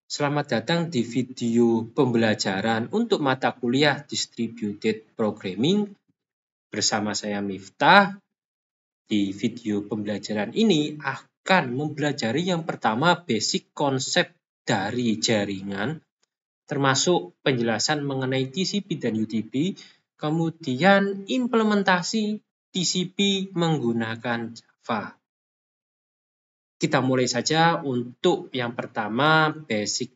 Selamat datang di video pembelajaran untuk mata kuliah Distributed Programming bersama saya Miftah. Di video pembelajaran ini akan mempelajari yang pertama basic konsep dari jaringan, termasuk penjelasan mengenai TCP dan UDP, kemudian implementasi TCP menggunakan Java. Kita mulai saja untuk yang pertama basic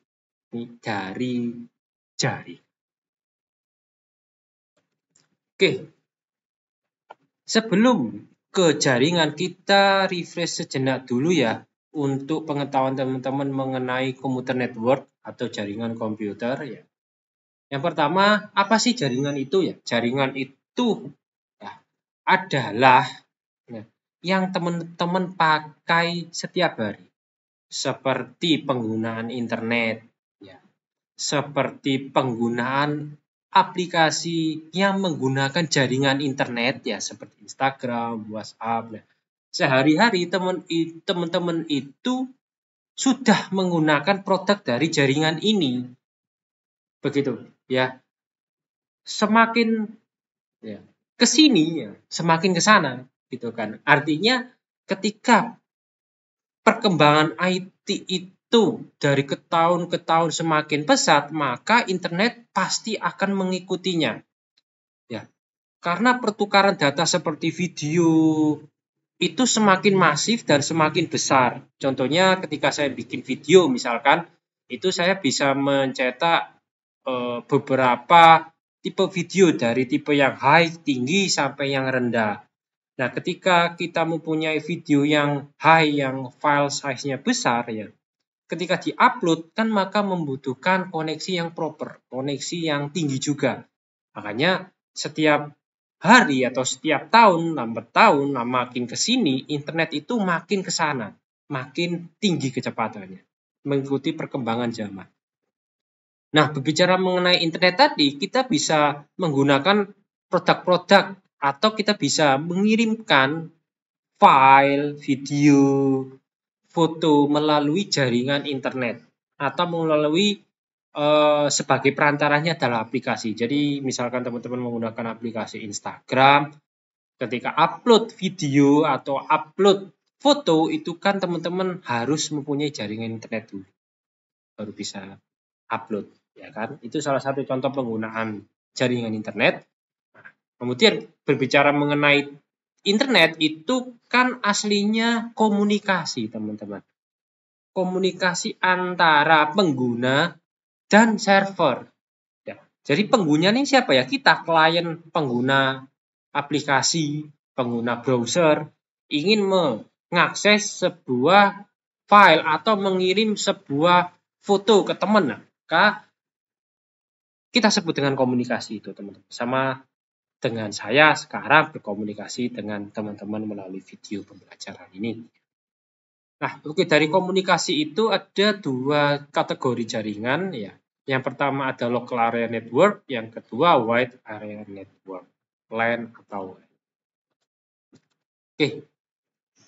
dari jaring. Oke, sebelum ke jaringan kita refresh sejenak dulu ya untuk pengetahuan teman-teman mengenai komputer network atau jaringan komputer ya. Yang pertama, apa sih jaringan itu ya? Jaringan itu ya, adalah ya, yang teman-teman pakai setiap hari. Seperti penggunaan internet, ya, seperti penggunaan aplikasi yang menggunakan jaringan internet ya seperti Instagram, WhatsApp. Sehari-hari teman-teman itu sudah menggunakan produk dari jaringan ini. Begitu ya. Semakin ya, ke sini ya, semakin ke sana gitu kan. Artinya ketika perkembangan IT itu dari ke tahun semakin pesat, maka internet pasti akan mengikutinya. Ya. Karena pertukaran data seperti video itu semakin masif dan semakin besar. Contohnya ketika saya bikin video misalkan, itu saya bisa mencetak beberapa tipe video dari tipe yang high, tinggi sampai yang rendah. Nah, ketika kita mempunyai video yang high, yang file size-nya besar ya, ketika di-upload kan maka membutuhkan koneksi yang proper, koneksi yang tinggi juga. Makanya setiap hari atau setiap tahun, lambat tahun, makin ke sini, internet itu makin ke sana, makin tinggi kecepatannya, mengikuti perkembangan zaman. Nah, berbicara mengenai internet tadi, kita bisa menggunakan produk-produk atau kita bisa mengirimkan file, video, foto melalui jaringan internet atau melalui sebagai perantaranya adalah aplikasi. Jadi misalkan teman-teman menggunakan aplikasi Instagram, ketika upload video atau upload foto itu kan teman-teman harus mempunyai jaringan internet dulu baru bisa upload, ya kan? Itu salah satu contoh penggunaan jaringan internet. Nah, kemudian berbicara mengenai internet itu kan aslinya komunikasi, teman-teman. Komunikasi antara pengguna dan server. Ya. Jadi pengguna ini siapa ya? Kita, klien, pengguna aplikasi, pengguna browser, ingin mengakses sebuah file atau mengirim sebuah foto ke teman. Maka kita sebut dengan komunikasi itu, teman-teman. Sama dengan saya sekarang berkomunikasi dengan teman-teman melalui video pembelajaran ini. Nah, oke, dari komunikasi itu ada dua kategori jaringan ya. Yang pertama ada local area network, yang kedua wide area network, LAN atau WAN. Oke,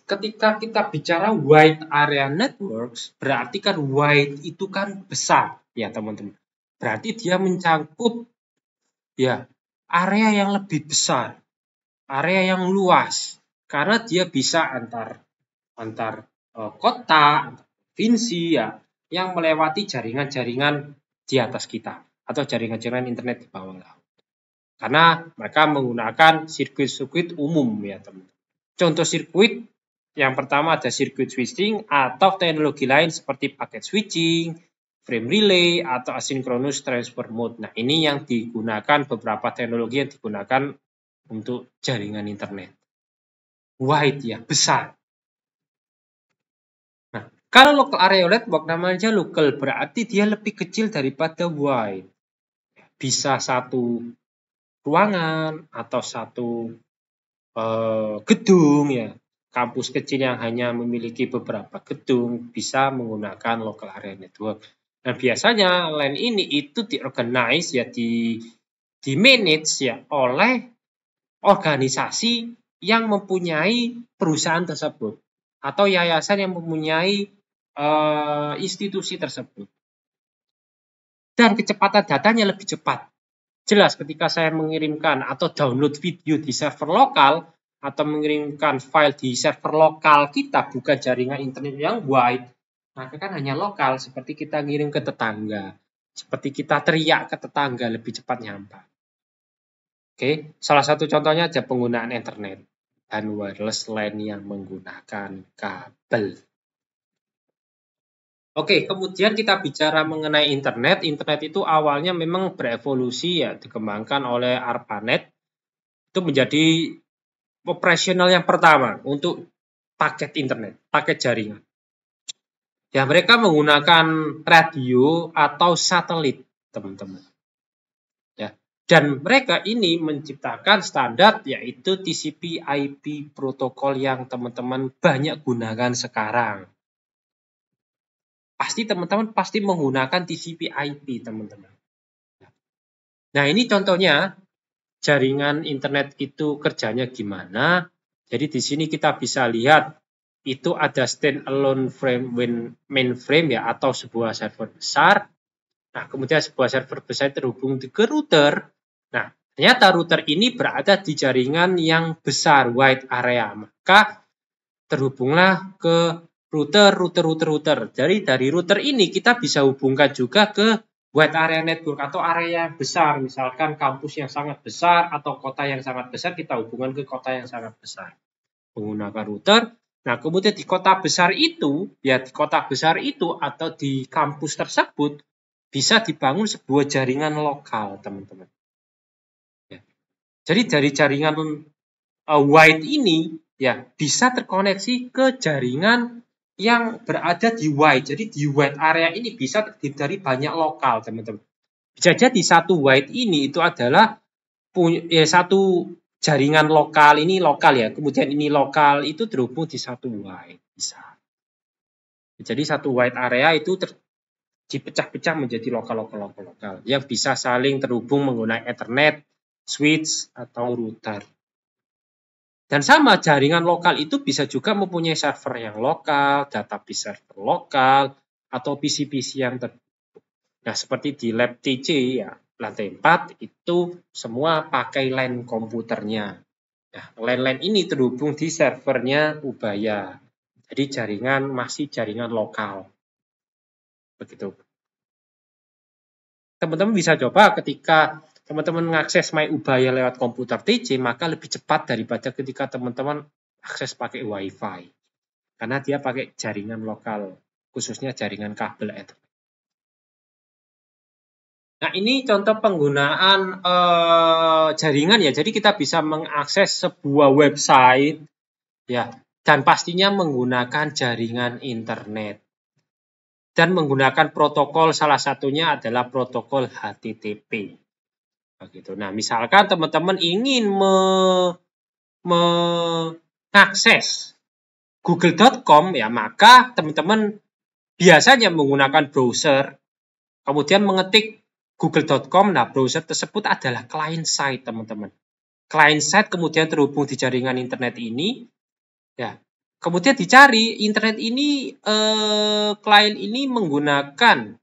ketika kita bicara wide area networks, berarti kan wide itu kan besar ya teman-teman. Berarti dia mencakup ya area yang lebih besar, area yang luas, karena dia bisa antar kota, provinsi ya, yang melewati jaringan-jaringan di atas kita atau jaringan-jaringan internet di bawah laut. Karena mereka menggunakan sirkuit-sirkuit umum ya teman-teman. Contoh sirkuit yang pertama ada sirkuit switching atau teknologi lain seperti packet switching, frame relay atau asynchronous transfer mode. Nah, ini yang digunakan beberapa teknologi yang digunakan untuk jaringan internet. Wide ya, besar. Nah, kalau local area network namanya local berarti dia lebih kecil daripada wide. Bisa satu ruangan atau satu gedung ya. Kampus kecil yang hanya memiliki beberapa gedung bisa menggunakan local area network. Dan biasanya LAN ini itu diorganize ya di manage ya oleh organisasi yang mempunyai perusahaan tersebut atau yayasan yang mempunyai institusi tersebut. dan kecepatan datanya lebih cepat. Jelas ketika saya mengirimkan atau download video di server lokal atau mengirimkan file di server lokal kita, bukan jaringan internet yang wide, maka kan hanya lokal, seperti kita ngirim ke tetangga, seperti kita teriak ke tetangga, lebih cepat nyampe. Oke, salah satu contohnya aja penggunaan internet dan wireless LAN yang menggunakan kabel. Oke, kemudian kita bicara mengenai internet. Internet itu awalnya memang berevolusi ya, dikembangkan oleh ARPANET. Itu menjadi operasional yang pertama untuk paket internet, paket jaringan. Ya, mereka menggunakan radio atau satelit, teman-teman. Ya, dan mereka ini menciptakan standar yaitu TCP/IP protokol yang teman-teman banyak gunakan sekarang. Pasti teman-teman menggunakan TCP/IP, teman-teman. Nah, ini contohnya jaringan internet itu kerjanya gimana. Jadi di sini kita bisa lihat itu ada standalone mainframe ya, atau sebuah server besar. Nah, kemudian sebuah server besar terhubung ke router. Nah, ternyata router ini berada di jaringan yang besar, wide area. Maka terhubunglah ke router. Jadi dari router ini kita bisa hubungkan juga ke wide area network atau area yang besar. Misalkan kampus yang sangat besar atau kota yang sangat besar, kita hubungkan ke kota yang sangat besar menggunakan router. Nah, kemudian di kota besar itu, atau di kampus tersebut bisa dibangun sebuah jaringan lokal, teman-teman. Ya. Jadi dari jaringan wide ini ya bisa terkoneksi ke jaringan yang berada di wide. Jadi di wide area ini bisa terdiri dari banyak lokal, teman-teman. Bisa jadi satu wide ini itu adalah satu jaringan lokal, ini lokal ya. Kemudian ini lokal itu terhubung di satu wide, bisa. Jadi satu wide area itu dipecah-pecah menjadi lokal yang bisa saling terhubung menggunakan Ethernet, switch atau router. Dan sama, jaringan lokal itu bisa juga mempunyai server yang lokal, database server lokal, atau PC-PC yang tertutup. Nah, seperti di lab TC ya, lantai 4 itu semua pakai LAN komputernya. Nah, LAN ini terhubung di servernya Ubaya. Jadi masih jaringan lokal. Begitu. Teman-teman bisa coba ketika teman-teman mengakses My Ubaya lewat komputer TC, maka lebih cepat daripada ketika teman-teman akses pakai WiFi. Karena dia pakai jaringan lokal, khususnya jaringan kabel Ethernet. Nah, ini contoh penggunaan jaringan ya. Jadi kita bisa mengakses sebuah website ya, dan pastinya menggunakan jaringan internet. Dan menggunakan protokol, salah satunya adalah protokol HTTP. Begitu. Nah, misalkan teman-teman ingin mengakses google.com ya, maka teman-teman biasanya menggunakan browser, kemudian mengetik google.com. Nah, browser tersebut adalah client side, teman-teman. Client side kemudian terhubung di jaringan internet ini ya. Kemudian dicari internet ini, klien ini menggunakan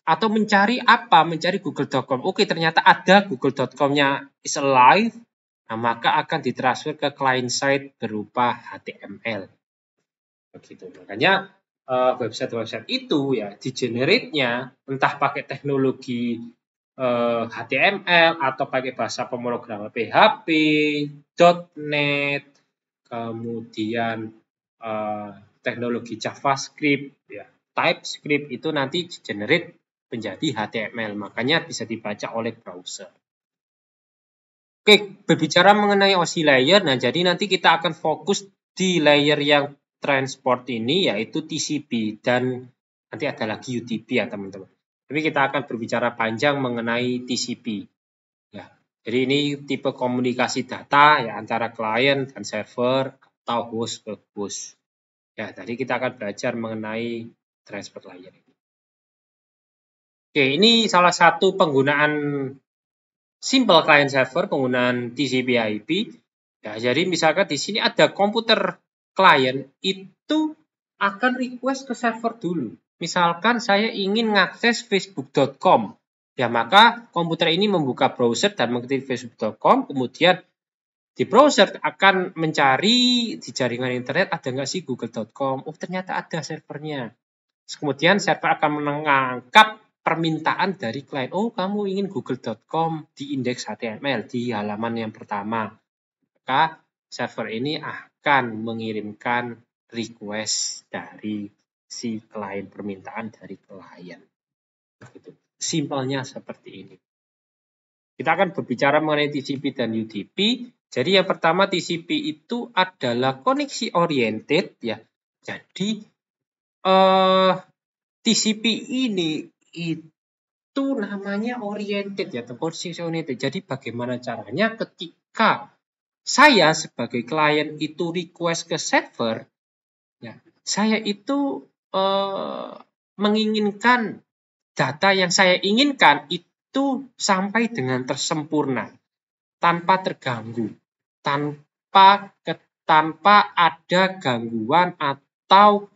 atau mencari apa? Mencari google.com. Oke, ternyata ada google.com-nya is alive. Nah, maka akan ditransfer ke client side berupa HTML. Begitu. Makanya website-website itu ya di-generate-nya entah pakai teknologi HTML atau pakai bahasa pemrograman PHP, .NET, kemudian teknologi JavaScript, ya, TypeScript itu nanti generate menjadi HTML, makanya bisa dibaca oleh browser. Oke, berbicara mengenai OSI layer, nah jadi nanti kita akan fokus di layer yang transport ini, yaitu TCP, dan nanti ada lagi UDP ya teman-teman. Tapi kita akan berbicara panjang mengenai TCP. Ya, jadi ini tipe komunikasi data ya antara klien dan server atau host ke host. Ya, tadi kita akan belajar mengenai transport layer ini. Oke, ini salah satu penggunaan simple client server, penggunaan TCP/IP. Ya, jadi misalkan di sini ada komputer klien itu akan request ke server dulu. Misalkan saya ingin mengakses facebook.com. Ya, maka komputer ini membuka browser dan mengetik facebook.com, kemudian di browser akan mencari di jaringan internet ada nggak sih google.com. Oh, ternyata ada servernya. Kemudian server akan mengangkat permintaan dari klien. Oh, kamu ingin google.com di indeks HTML di halaman yang pertama. Maka server ini akan mengirimkan request dari si klien, permintaan dari klien. Begitu. Simpelnya seperti ini. Kita akan berbicara mengenai TCP dan UDP. Jadi yang pertama TCP itu adalah koneksi oriented ya. Jadi TCP ini itu namanya oriented ya, koneksi oriented. Jadi bagaimana caranya ketika saya sebagai klien itu request ke server, ya, saya itu menginginkan data yang saya inginkan itu sampai dengan tersempurna, tanpa terganggu, tanpa ada gangguan atau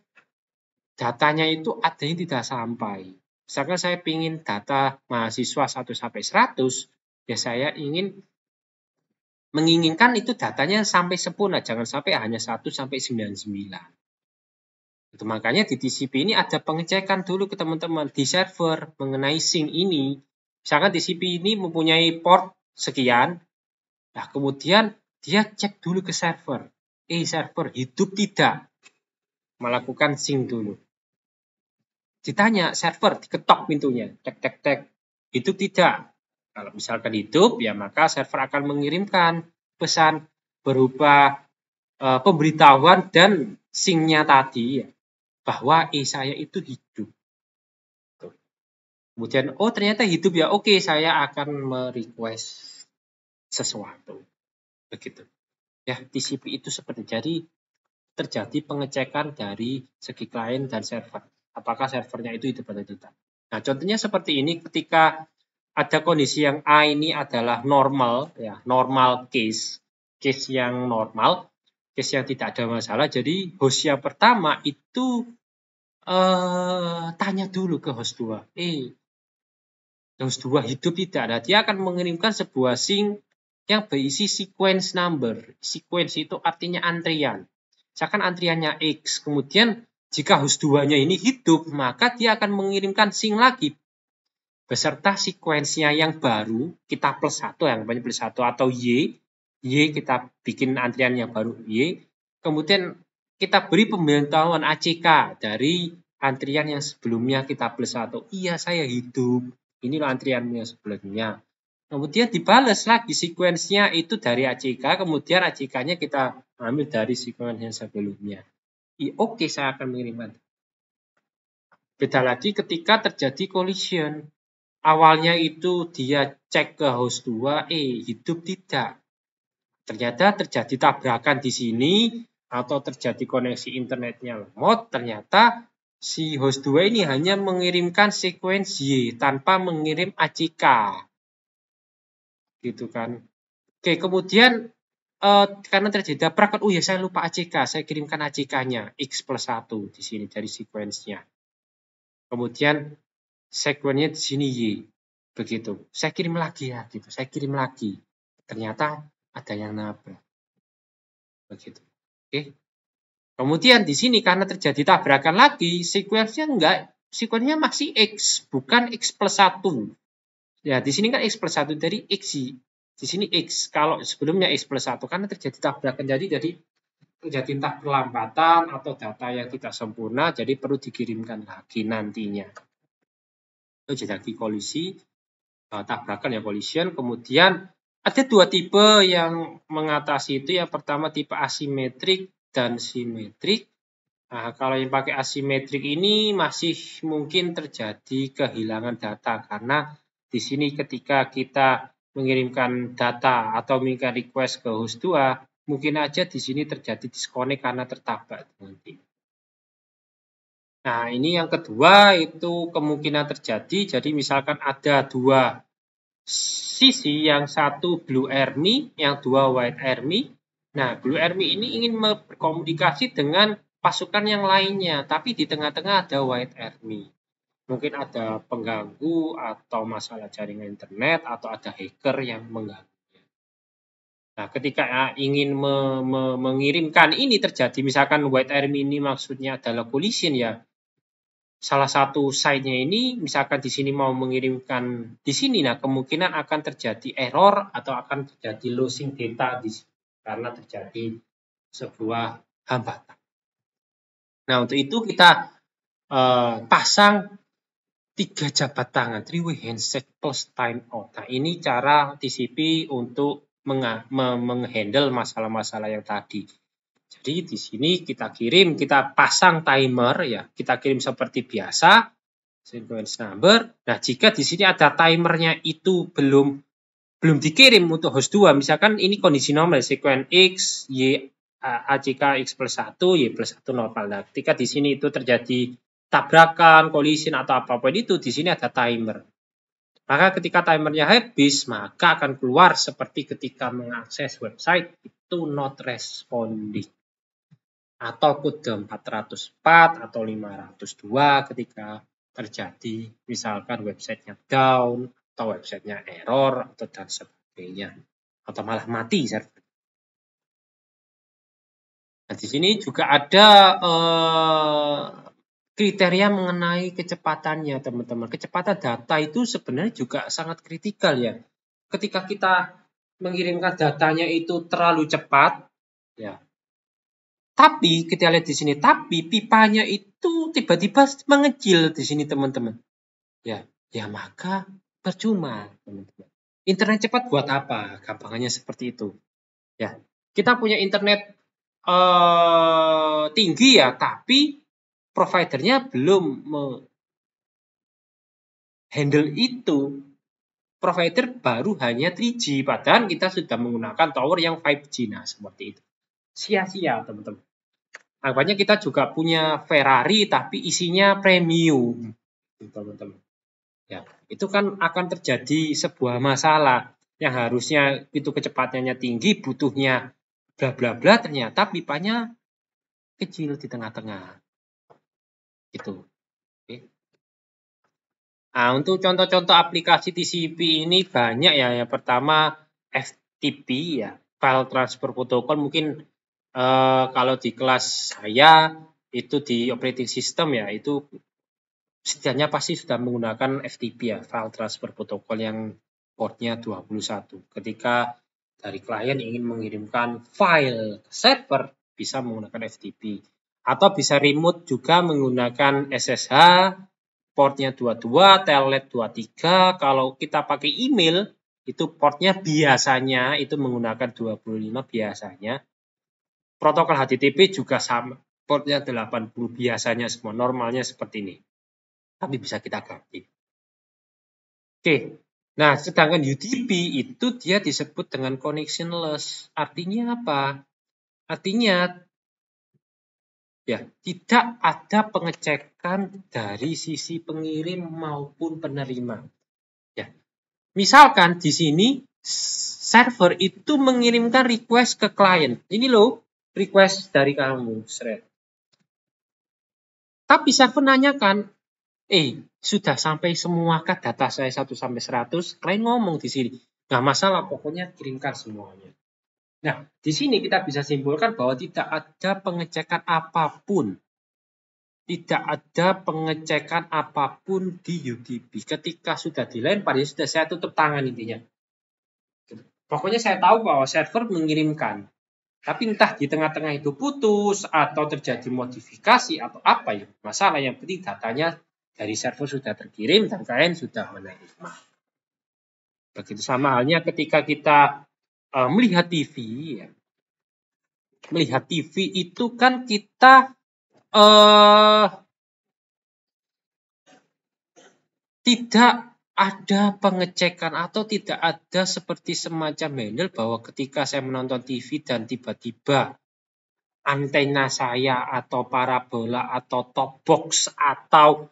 datanya itu ada yang tidak sampai. Misalkan saya ingin data mahasiswa 1 sampai 100, ya saya menginginkan itu datanya sampai sempurna, jangan sampai hanya 1 sampai 99. Itu makanya di TCP ini ada pengecekan dulu ke teman-teman di server mengenai sync ini. Misalkan TCP ini mempunyai port sekian, nah kemudian dia cek dulu ke server. Server hidup tidak? Melakukan sync dulu. Ditanya server, diketok pintunya, tek, hidup tidak? Kalau misalkan hidup, ya maka server akan mengirimkan pesan berupa pemberitahuan dan sync-nya tadi ya, bahwa saya itu hidup. Kemudian, oh ternyata hidup ya, oke saya akan merequest sesuatu. Begitu. Ya, TCP itu seperti jadi terjadi pengecekan dari segi klien dan server. Apakah servernya itu hidup atau tidak. Nah, contohnya seperti ini ketika ada kondisi yang A ini adalah normal, ya, normal case yang normal, case yang tidak ada masalah. Jadi host yang pertama itu tanya dulu ke host 2. Host 2 hidup tidak? Nah, dia akan mengirimkan sebuah sync yang berisi sequence number. Sequence itu artinya antrian. Misalkan antriannya X, kemudian jika host 2-nya ini hidup, maka dia akan mengirimkan sync lagi beserta sequence-nya yang baru, kita plus 1, yang banyak plus 1 atau Y kita bikin antrian yang baru Y, kemudian kita beri pemberitahuan ACK dari antrian yang sebelumnya kita plus 1. Iya, saya hidup. Inilah antriannya sebelumnya. Kemudian dibalas lagi sequence-nya itu dari ACK, kemudian ACK-nya kita ambil dari sequence yang sebelumnya. Oke, saya akan mengirimkan. Beda lagi ketika terjadi collision. Awalnya itu dia cek ke host 2, hidup tidak. Ternyata terjadi tabrakan di sini, atau terjadi koneksi internetnya lemot, ternyata si host 2 ini hanya mengirimkan sequence Y tanpa mengirim ACK. Gitu kan. Oke, kemudian karena terjadi tabrakan, oh ya saya lupa ACK, saya kirimkan ACK-nya X plus 1 di sini dari sequence-nya. Kemudian sequence-nya di sini Y. Begitu. Saya kirim lagi ya, gitu. Saya kirim lagi. Ternyata ada yang nabrak. Begitu. Oke. Kemudian di sini karena terjadi tabrakan lagi, sequence-nya masih X, bukan X plus 1. Ya, di sini kan X plus 1 dari X. Di sini X. Kalau sebelumnya X plus 1 karena terjadi tabrakan jadi terjadi entah perlambatan atau data yang tidak sempurna, jadi perlu dikirimkan lagi nantinya. Itu jadi kolisi, tabrakan ya, collision. Kemudian ada dua tipe yang mengatasi itu. Yang pertama tipe asimetrik dan simetrik. Nah, kalau yang pakai asimetrik ini masih mungkin terjadi kehilangan data karena di sini ketika kita mengirimkan data atau mengirimkan request ke host 2, mungkin aja di sini terjadi disconnect karena tertabrak nanti. Nah, ini yang kedua itu kemungkinan terjadi. Jadi misalkan ada dua sisi, yang satu Blue Army, yang dua White Army. Nah, Blue Army ini ingin berkomunikasi dengan pasukan yang lainnya, tapi di tengah-tengah ada White Army. Mungkin ada pengganggu atau masalah jaringan internet atau ada hacker yang mengganggu. Nah, ketika ingin mengirimkan ini terjadi, misalkan white arm ini maksudnya adalah collision ya. Salah satu side-nya ini, misalkan di sini mau mengirimkan di sini, nah kemungkinan akan terjadi error atau akan terjadi losing data di sini, karena terjadi sebuah hambatan. Nah, untuk itu kita pasang 3 jabat tangan, 3-way handshake plus timeout. Nah, ini cara TCP untuk menghandle masalah-masalah yang tadi. Jadi di sini kita kirim, kita pasang timer ya, kita kirim seperti biasa, sequence number. Nah, jika di sini ada timernya itu belum dikirim untuk host 2, misalkan ini kondisi normal, sequence X, Y, ACK X plus 1, Y plus 1 normal. Nah, ketika di sini itu terjadi tabrakan, collision atau apapun itu, di sini ada timer. Maka ketika timernya habis, maka akan keluar seperti ketika mengakses website itu not responding. Atau kode 404 atau 502 ketika terjadi misalkan websitenya down, atau websitenya error, atau dan sebagainya. Atau malah mati server. Nah, di sini juga ada kriteria mengenai kecepatannya, teman-teman. Kecepatan data itu sebenarnya juga sangat kritikal ya. Ketika kita mengirimkan datanya itu terlalu cepat, ya. Tapi kita lihat di sini, tapi pipanya itu tiba-tiba mengecil di sini, teman-teman. Ya, maka percuma, teman-teman. Internet cepat buat apa? Gampangannya seperti itu. Ya, kita punya internet tinggi ya, tapi providernya belum handle itu. Provider baru hanya 3G, padahal kita sudah menggunakan tower yang 5G. Nah, seperti itu. Sia-sia, teman-teman. Anggapannya kita juga punya Ferrari, tapi isinya premium, teman-teman. Ya, itu kan akan terjadi sebuah masalah yang harusnya itu kecepatannya tinggi, butuhnya bla bla bla, ternyata pipanya kecil di tengah-tengah. Itu. Oke. Nah, untuk contoh-contoh aplikasi TCP ini banyak ya. Yang pertama FTP ya, File Transfer Protocol. Mungkin kalau di kelas saya itu di operating system ya, itu setidaknya pasti sudah menggunakan FTP ya, File Transfer Protocol yang portnya 21. Ketika dari klien ingin mengirimkan file ke server, bisa menggunakan FTP. Atau bisa remote juga menggunakan SSH, portnya 22, telnet 23. Kalau kita pakai email, itu portnya biasanya itu menggunakan 25 biasanya. Protokol HTTP juga sama, portnya 80 biasanya semua, normalnya seperti ini. Tapi bisa kita ganti. Oke, nah sedangkan UDP itu dia disebut dengan connectionless. Artinya apa? Artinya ya tidak ada pengecekan dari sisi pengirim maupun penerima. Ya, misalkan di sini server itu mengirimkan request ke klien. Ini loh request dari kamu, thread. Tapi server nanyakan, sudah sampai semuakah data saya 1 sampai 100? Klien ngomong di sini, nggak masalah, pokoknya kirimkan semuanya. Nah, di sini kita bisa simpulkan bahwa tidak ada pengecekan apapun. Tidak ada pengecekan apapun di UDP. Ketika sudah dilempar, ya sudah, saya tutup tangan intinya. Pokoknya saya tahu bahwa server mengirimkan. Tapi entah di tengah-tengah itu putus atau terjadi modifikasi atau apa ya, masalah yang penting datanya dari server sudah terkirim dan klien sudah menerima. Begitu sama halnya ketika kita melihat TV ya. Melihat TV itu kan kita tidak ada pengecekan atau tidak ada seperti semacam handle bahwa ketika saya menonton TV dan tiba-tiba antena saya atau parabola atau top box atau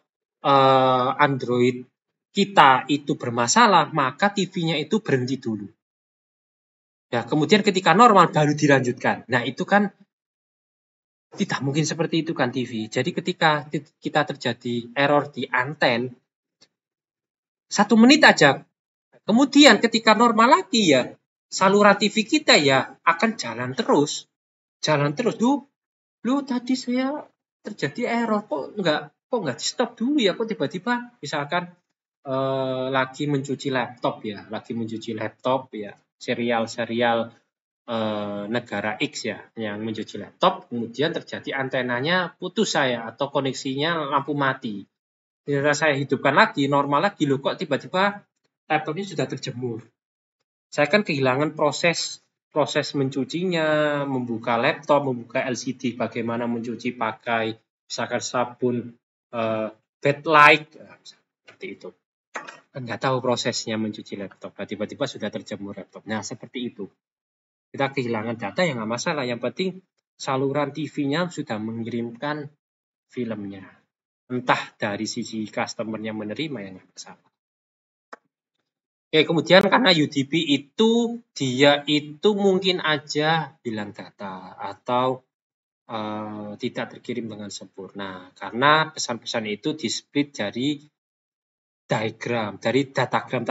Android kita itu bermasalah, maka TV-nya itu berhenti dulu. Nah, kemudian ketika normal baru dilanjutkan. Nah, itu kan Tidak mungkin seperti itu kan TV. Jadi ketika kita terjadi error di anten, 1 menit aja. Kemudian ketika normal lagi ya, saluran TV kita ya akan jalan terus. Jalan terus. Lu tadi saya terjadi error kok nggak di stop dulu ya, kok tiba-tiba misalkan lagi mencuci laptop ya, serial negara X ya yang mencuci laptop, kemudian terjadi antenanya putus atau koneksinya lampu mati. Ternyata saya hidupkan lagi, normal lagi, loh kok tiba-tiba laptopnya sudah terjemur. Saya kan kehilangan proses mencucinya, membuka laptop, membuka LCD, bagaimana mencuci pakai misalkan sabun backlight, seperti itu. Kan nggak tahu prosesnya mencuci laptop, tiba-tiba sudah terjemur laptop. Nah, seperti itu. Kita kehilangan data yang nggak masalah, yang penting saluran TV-nya sudah mengirimkan filmnya. Entah dari sisi customer-nya menerima yang nggak masalah. Oke, kemudian karena UDP itu dia itu mungkin aja hilang data atau tidak terkirim dengan sempurna karena pesan-pesan itu di-split dari diagram, dari datagram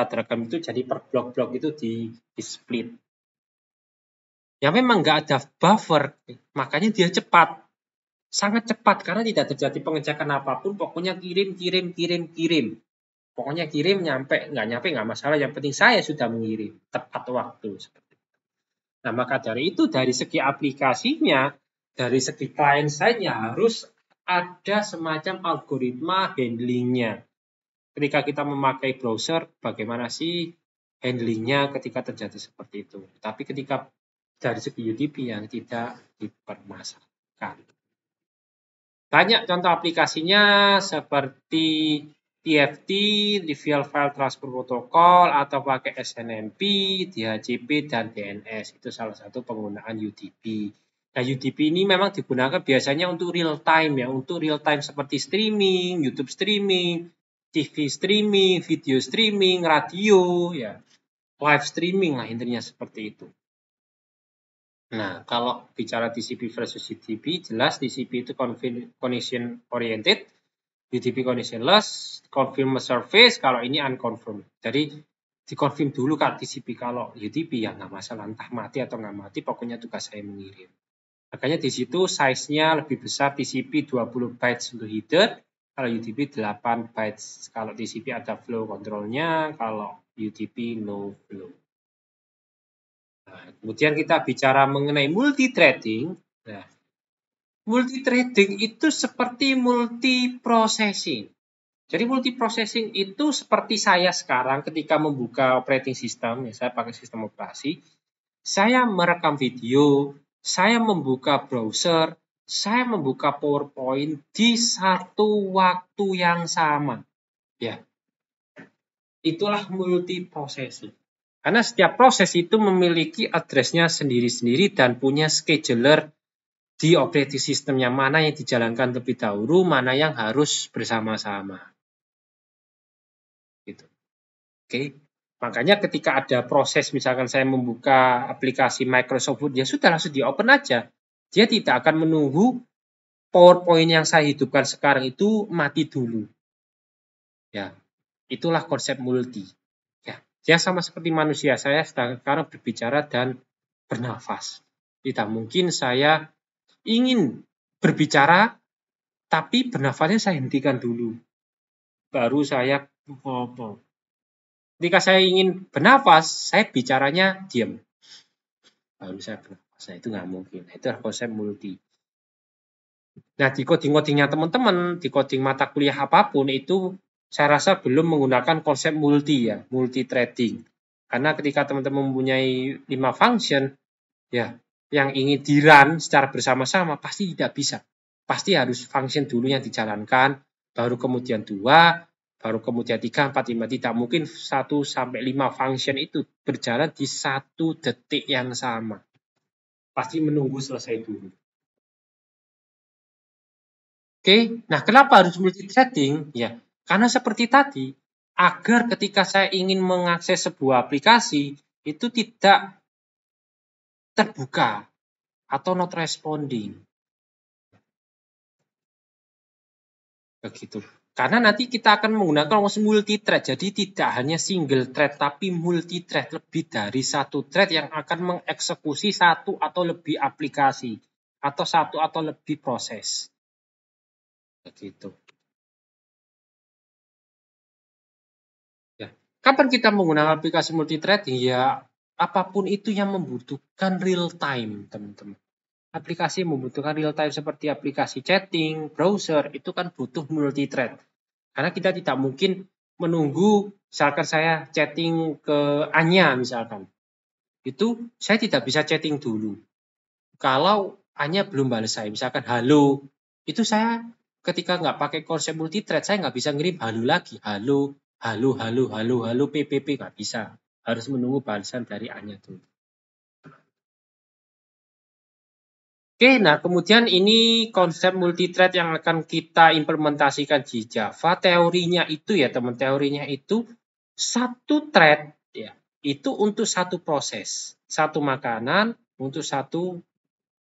itu jadi per blok-blok itu di-split. Ya memang nggak ada buffer, makanya dia cepat, sangat cepat karena tidak terjadi pengecekan apapun, pokoknya kirim. Pokoknya kirim, nyampe nggak masalah, yang penting saya sudah mengirim tepat waktu. Nah, maka dari itu dari segi aplikasinya, dari segi client side-nya harus ada semacam algoritma handling-nya. Ketika kita memakai browser, bagaimana sih handling-nya ketika terjadi seperti itu. Tapi ketika dari segi UDP yang tidak dipermasalahkan. Banyak contoh aplikasinya seperti TFT, Trivial File Transfer Protocol, atau pakai SNMP, DHCP, dan DNS. Itu salah satu penggunaan UDP. Nah, UDP ini memang digunakan biasanya untuk real time ya, untuk real time seperti streaming, YouTube streaming, TV streaming, video streaming, radio, ya, live streaming lah intinya seperti itu. Nah, kalau bicara TCP versus UDP, jelas TCP itu connection oriented, UDP connectionless, confirm service, kalau ini unconfirmed. Jadi dikonfirm dulu Kak TCP, kalau UDP ya nggak masalah, entah mati atau nggak mati, pokoknya tugas saya mengirim. Makanya di situ size-nya lebih besar, TCP 20 bytes untuk header, kalau UDP 8 bytes. Kalau TCP ada flow control-nya, kalau UDP no flow. Nah, kemudian kita bicara mengenai multithreading. Nah, multithreading itu seperti multiprocessing. Jadi multiprocessing itu seperti saya sekarang ketika membuka operating system, ya saya pakai sistem operasi, saya merekam video, saya membuka browser, saya membuka PowerPoint di satu waktu yang sama. Ya, itulah multiprocessing. Karena setiap proses itu memiliki address-nya sendiri-sendiri dan punya scheduler di operating system-nya, mana yang dijalankan terlebih dahulu, mana yang harus bersama-sama. Gitu. Oke, makanya ketika ada proses, misalkan saya membuka aplikasi Microsoft Word, ya sudah langsung di open aja. Dia tidak akan menunggu PowerPoint yang saya hidupkan sekarang itu mati dulu. Ya, itulah konsep multi. Ya, dia sama seperti manusia. Saya sekarang berbicara dan bernafas. Tidak mungkin saya ingin berbicara, tapi bernafasnya saya hentikan dulu. Baru saya ketika saya ingin bernafas, saya bicaranya diam. Baru saya bernafas. Nah, itu nggak mungkin. Nah, itu konsep multi. Nah, di coding-codingnya teman-teman, di coding mata kuliah apapun, itu saya rasa belum menggunakan konsep multi ya, multi-threading. Karena ketika teman-teman mempunyai 5 function, ya, yang ingin di-run secara bersama-sama, pasti tidak bisa. Pasti harus function dulu yang dijalankan, baru kemudian 2, baru kemudian 3, 4, 5. Tidak mungkin 1 sampai 5 function itu berjalan di 1 detik yang sama. Pasti menunggu selesai dulu. Oke, nah kenapa harus multithreading? Ya, karena seperti tadi, agar ketika saya ingin mengakses sebuah aplikasi, itu tidak terbuka atau not responding. Begitu. Karena nanti kita akan menggunakan multi thread, jadi tidak hanya single thread, tapi multi thread, lebih dari satu thread yang akan mengeksekusi satu atau lebih aplikasi, atau satu atau lebih proses. Begitu. Ya. Kapan kita menggunakan aplikasi multi threading? Ya, apapun itu yang membutuhkan real time, teman-teman. Aplikasi yang membutuhkan real time seperti aplikasi chatting, browser, itu kan butuh multi thread. Karena kita tidak mungkin menunggu, misalkan saya chatting ke Anya misalkan. Itu saya tidak bisa chatting dulu. Kalau Anya belum balas saya, misalkan halo, itu saya ketika nggak pakai konsep multi thread, saya nggak bisa ngirim halo lagi. Halo, halo, halo, halo, halo, PPP, nggak bisa. Harus menunggu balasan dari Anya dulu. Oke, nah kemudian ini konsep multithread yang akan kita implementasikan di Java. Teorinya itu ya teman, teorinya itu satu thread ya, itu untuk satu proses, satu makanan untuk satu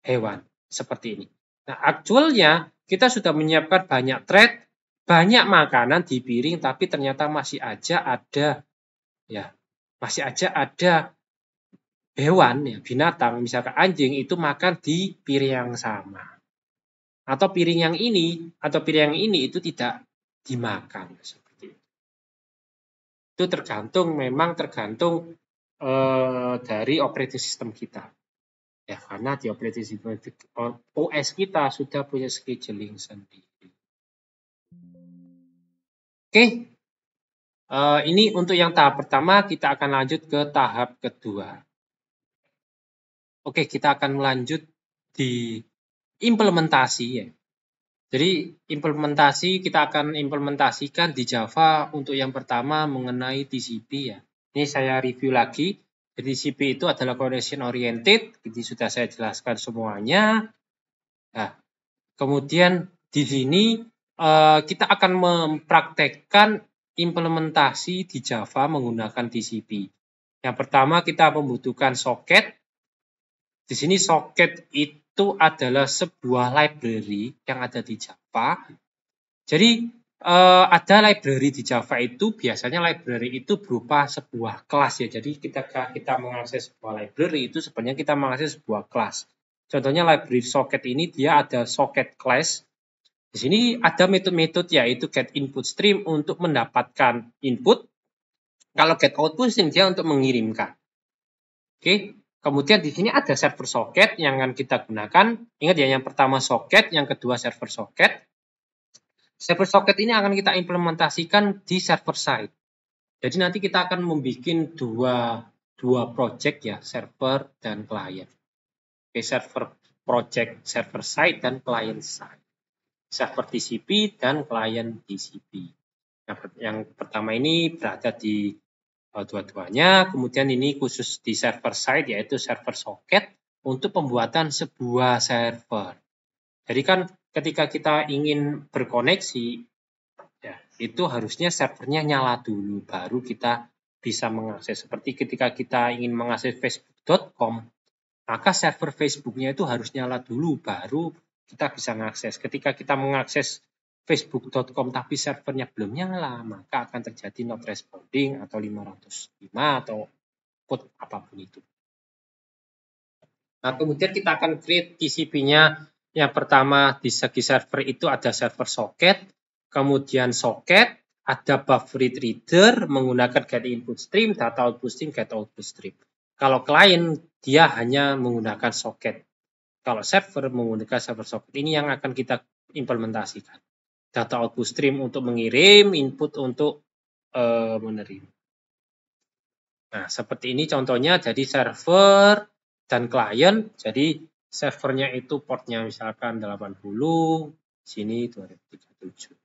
hewan seperti ini. Nah, actualnya kita sudah menyiapkan banyak thread, banyak makanan di piring, tapi ternyata masih aja ada hewan ya, binatang, misalkan anjing itu makan di piring yang sama. Atau piring yang ini atau piring yang ini itu tidak dimakan seperti itu. Itu memang tergantung dari operating system kita. Ya, karena di operating system OS kita sudah punya scheduling sendiri. Oke. Ini untuk yang tahap pertama, kita akan lanjut ke tahap kedua. Oke, kita akan melanjut di implementasi ya. Jadi implementasi kita akan implementasikan di Java untuk yang pertama mengenai TCP ya. Ini saya review lagi. Jadi TCP itu adalah connection oriented. Jadi sudah saya jelaskan semuanya. Nah, kemudian di sini kita akan mempraktekkan implementasi di Java menggunakan TCP. Yang pertama kita membutuhkan socket. Di sini socket itu adalah sebuah library yang ada di Java. Jadi ada library di Java itu biasanya library itu berupa sebuah kelas ya. Jadi kita mengakses sebuah library itu sebenarnya kita mengakses sebuah kelas. Contohnya library socket ini dia ada socket class. Di sini ada metode-metode yaitu get input stream untuk mendapatkan input. Kalau get output stream dia untuk mengirimkan. Oke. Kemudian di sini ada server socket yang akan kita gunakan. Ingat ya, yang pertama socket, yang kedua server socket. Server socket ini akan kita implementasikan di server side. Jadi nanti kita akan membuat dua project ya, server dan client. Oke, server project server side dan client side. Server TCP dan client TCP. Yang pertama ini berada di dua-duanya, kemudian ini khusus di server side yaitu server socket untuk pembuatan sebuah server. Jadi kan ketika kita ingin berkoneksi, ya, itu harusnya servernya nyala dulu, baru kita bisa mengakses. Seperti ketika kita ingin mengakses facebook.com, maka server Facebooknya itu harus nyala dulu, baru kita bisa mengakses. Ketika kita mengakses facebook.com tapi servernya belum nyala, maka akan terjadi not responding atau 505 atau code apapun itu. Nah, kemudian kita akan create TCP-nya. Yang pertama di segi server itu ada server socket, kemudian socket, ada buffer reader menggunakan get input stream, data output stream, get output stream. Kalau klien dia hanya menggunakan socket. Kalau server menggunakan server socket. Ini yang akan kita implementasikan. Data output stream untuk mengirim, input untuk menerima. Nah, seperti ini contohnya. Jadi server dan klien. Jadi servernya itu portnya misalkan 80, sini 2037.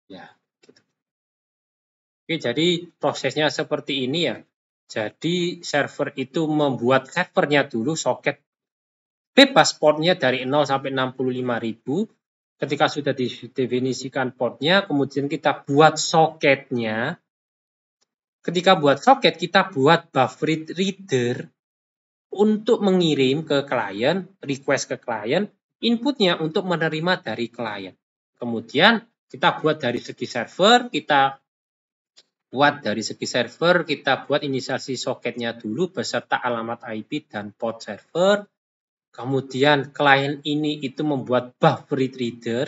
Ya, gitu. Oke, jadi prosesnya seperti ini ya. Jadi server itu membuat servernya dulu, socket bebas portnya dari 0 sampai 65.000. Ketika sudah didefinisikan portnya, kemudian kita buat socketnya. Ketika buat socket, kita buat buffer reader untuk mengirim ke klien, request ke klien, inputnya untuk menerima dari klien. Kemudian Kita buat dari segi server, kita buat inisialisasi soketnya dulu beserta alamat IP dan port server. Kemudian klien ini itu membuat buffer reader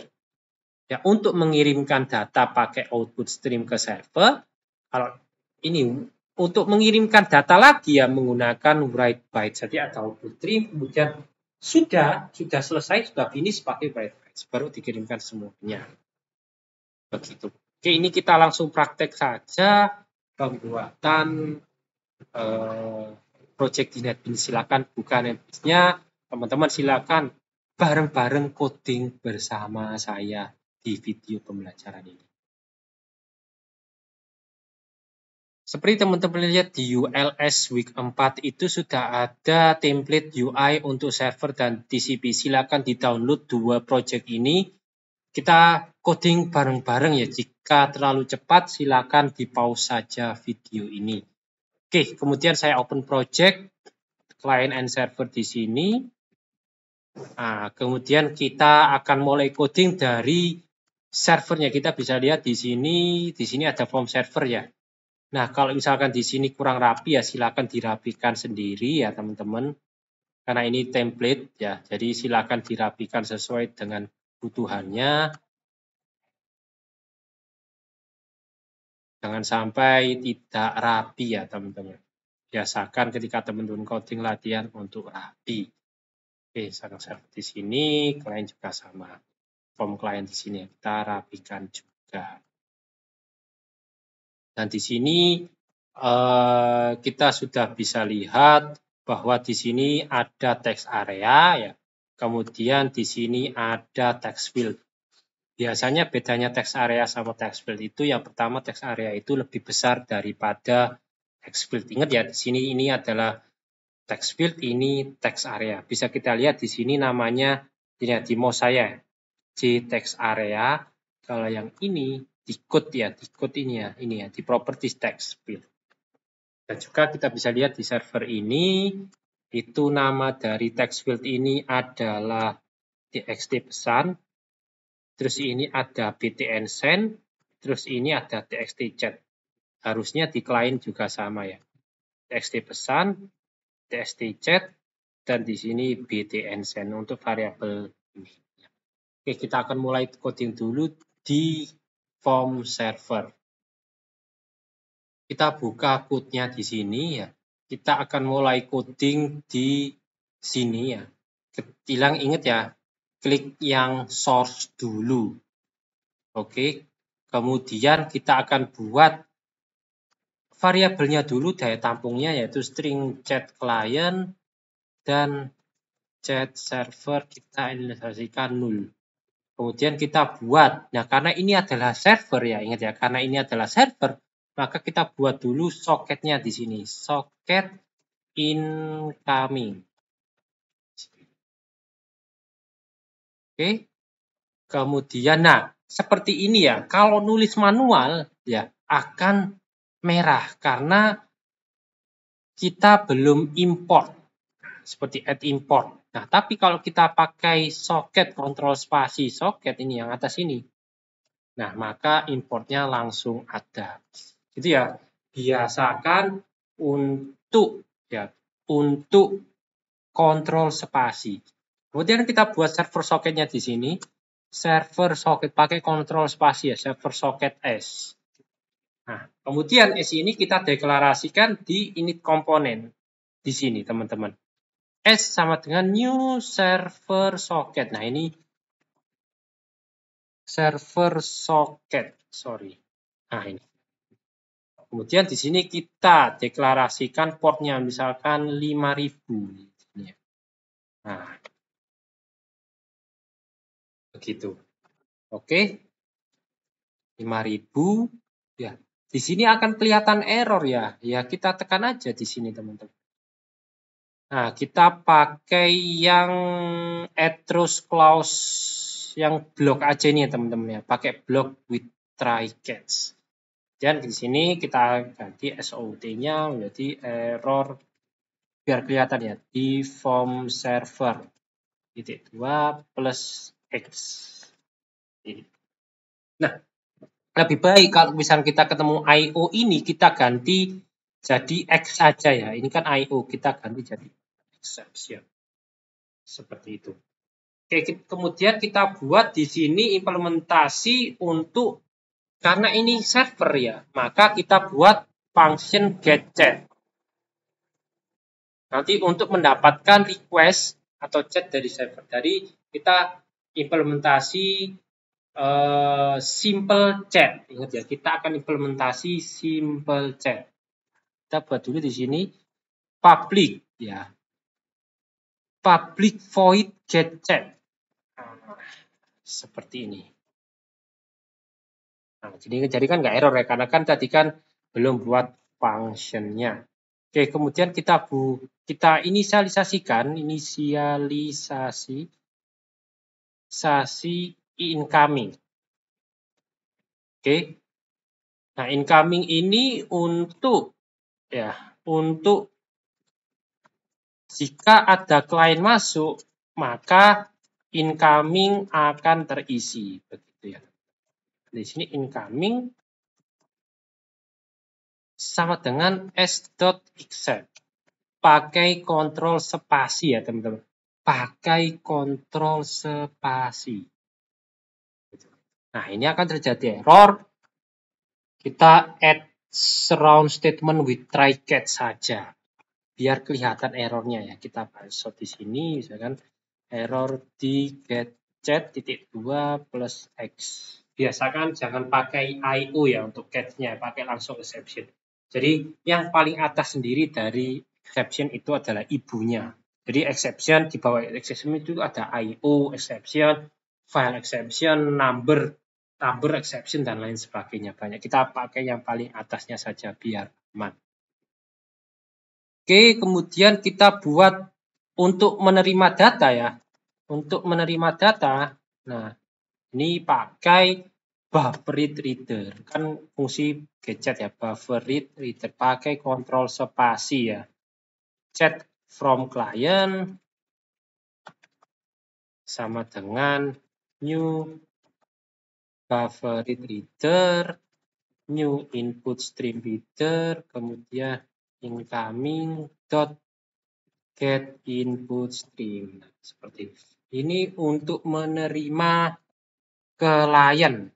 ya untuk mengirimkan data pakai output stream ke server. Kalau ini untuk mengirimkan data lagi ya menggunakan write byte. Jadi ada output stream, kemudian sudah selesai, sudah finish pakai write byte, baru dikirimkan semuanya. Begitu. Oke, ini kita langsung praktek saja pembuatan project di NetBeans. Silakan buka NetBeans-nya, teman-teman silakan bareng-bareng coding bersama saya di video pembelajaran ini. Seperti teman-teman lihat di ULS Week 4 itu sudah ada template UI untuk server dan TCP. Silakan di-download dua project ini. Kita coding bareng-bareng ya. Jika terlalu cepat silakan di-pause saja video ini. Oke, kemudian saya open project client and server di sini. Nah, kemudian kita akan mulai coding dari servernya. Kita bisa lihat di sini ada form server ya. Nah, kalau misalkan di sini kurang rapi ya silakan dirapikan sendiri ya teman-teman. Karena ini template ya, jadi silakan dirapikan sesuai dengan kebutuhannya. Jangan sampai tidak rapi ya teman-teman. Biasakan ketika teman-teman coding latihan untuk rapi. Oke, server di sini, klien juga sama. Form klien di sini kita rapikan juga. Dan di sini kita sudah bisa lihat bahwa di sini ada text area ya. Kemudian di sini ada text field. Biasanya bedanya text area sama text field itu yang pertama text area itu lebih besar daripada text field. Ingat ya, di sini ini adalah text field, ini text area. Bisa kita lihat di sini namanya di mouse saya J text area. Kalau yang ini di code ini ya, di properties text field. Dan juga kita bisa lihat di server ini, itu nama dari text field ini adalah txt pesan, terus ini ada btn send, terus ini ada txt chat. Harusnya di client juga sama ya. Txt pesan, txt chat, dan di sini btn send untuk variabel ini. Oke, kita akan mulai coding dulu di form server. Kita buka code-nya di sini ya. Kita akan mulai coding di sini ya. Ingat ya, klik yang source dulu. Oke. Kemudian kita akan buat variabelnya dulu, daya tampungnya yaitu string chat client dan chat server kita inisialisasikan 0. Kemudian kita buat, nah karena ini adalah server ya, ingat ya, karena ini adalah server, maka kita buat dulu soketnya di sini, soket incoming. Oke, kemudian, nah seperti ini ya, kalau nulis manual ya akan merah karena kita belum import, seperti add import. Nah, tapi kalau kita pakai soket kontrol spasi soket ini yang atas ini, nah, maka importnya langsung ada. Gitu ya. Biasakan untuk kontrol spasi. Kemudian kita buat server soketnya di sini. Server soket pakai kontrol spasi ya, server soket S. Nah, kemudian S ini kita deklarasikan di init komponen di sini, teman-teman. S sama dengan new server socket. Nah, ini server socket, sorry. Nah, ini. Kemudian di sini kita deklarasikan portnya, misalkan 5000. Nah, begitu. Oke, 5000. Ya, di sini akan kelihatan error ya. Ya, kita tekan aja di sini, teman-teman. Nah, kita pakai yang address clause yang block aja nih, teman-teman ya. Pakai block with try catch. Dan di sini kita ganti SOT-nya menjadi error biar kelihatan ya di form server -2 plus X. Nah, lebih baik kalau misalnya kita ketemu I/O ini, kita ganti jadi X saja ya. Ini kan I/O, kita ganti jadi exception. Seperti itu. Oke, kemudian kita buat di sini implementasi untuk, karena ini server ya, maka kita buat function getChat. Nanti untuk mendapatkan request atau chat dari server. Jadi kita implementasi simple chat. Ingat ya, kita akan implementasi simple chat. Kita buat dulu di sini public ya. Public void get chat. Seperti ini. Nah, jadi kan nggak error ya, karena kan tadi kan belum buat functionnya. Oke, kemudian kita inisialisasi incoming. Oke. Nah, incoming ini untuk jika ada klien masuk, maka incoming akan terisi, begitu ya. Di sini incoming sama dengan s.accept. Pakai kontrol spasi ya, teman-teman. Pakai kontrol spasi. Nah, ini akan terjadi error. Kita add surround statement with try catch saja. Biar kelihatan errornya ya. Kita password di sini, misalkan error di getChat.2 plus X. Biasakan jangan pakai I/O ya untuk catch-nya, pakai langsung exception. Jadi yang paling atas sendiri dari exception itu adalah ibunya. Jadi exception, di bawah exception itu ada I/O exception, file exception, number exception, dan lain sebagainya. Banyak, kita pakai yang paling atasnya saja biar aman. Oke, kemudian kita buat untuk menerima data ya. Untuk menerima data, nah ini pakai buffered reader. Kan fungsi getChat ya, buffered reader. Pakai kontrol spasi ya. Chat from client sama dengan new buffered reader, new input stream reader, kemudian incoming dot get input stream. Seperti ini untuk menerima klien,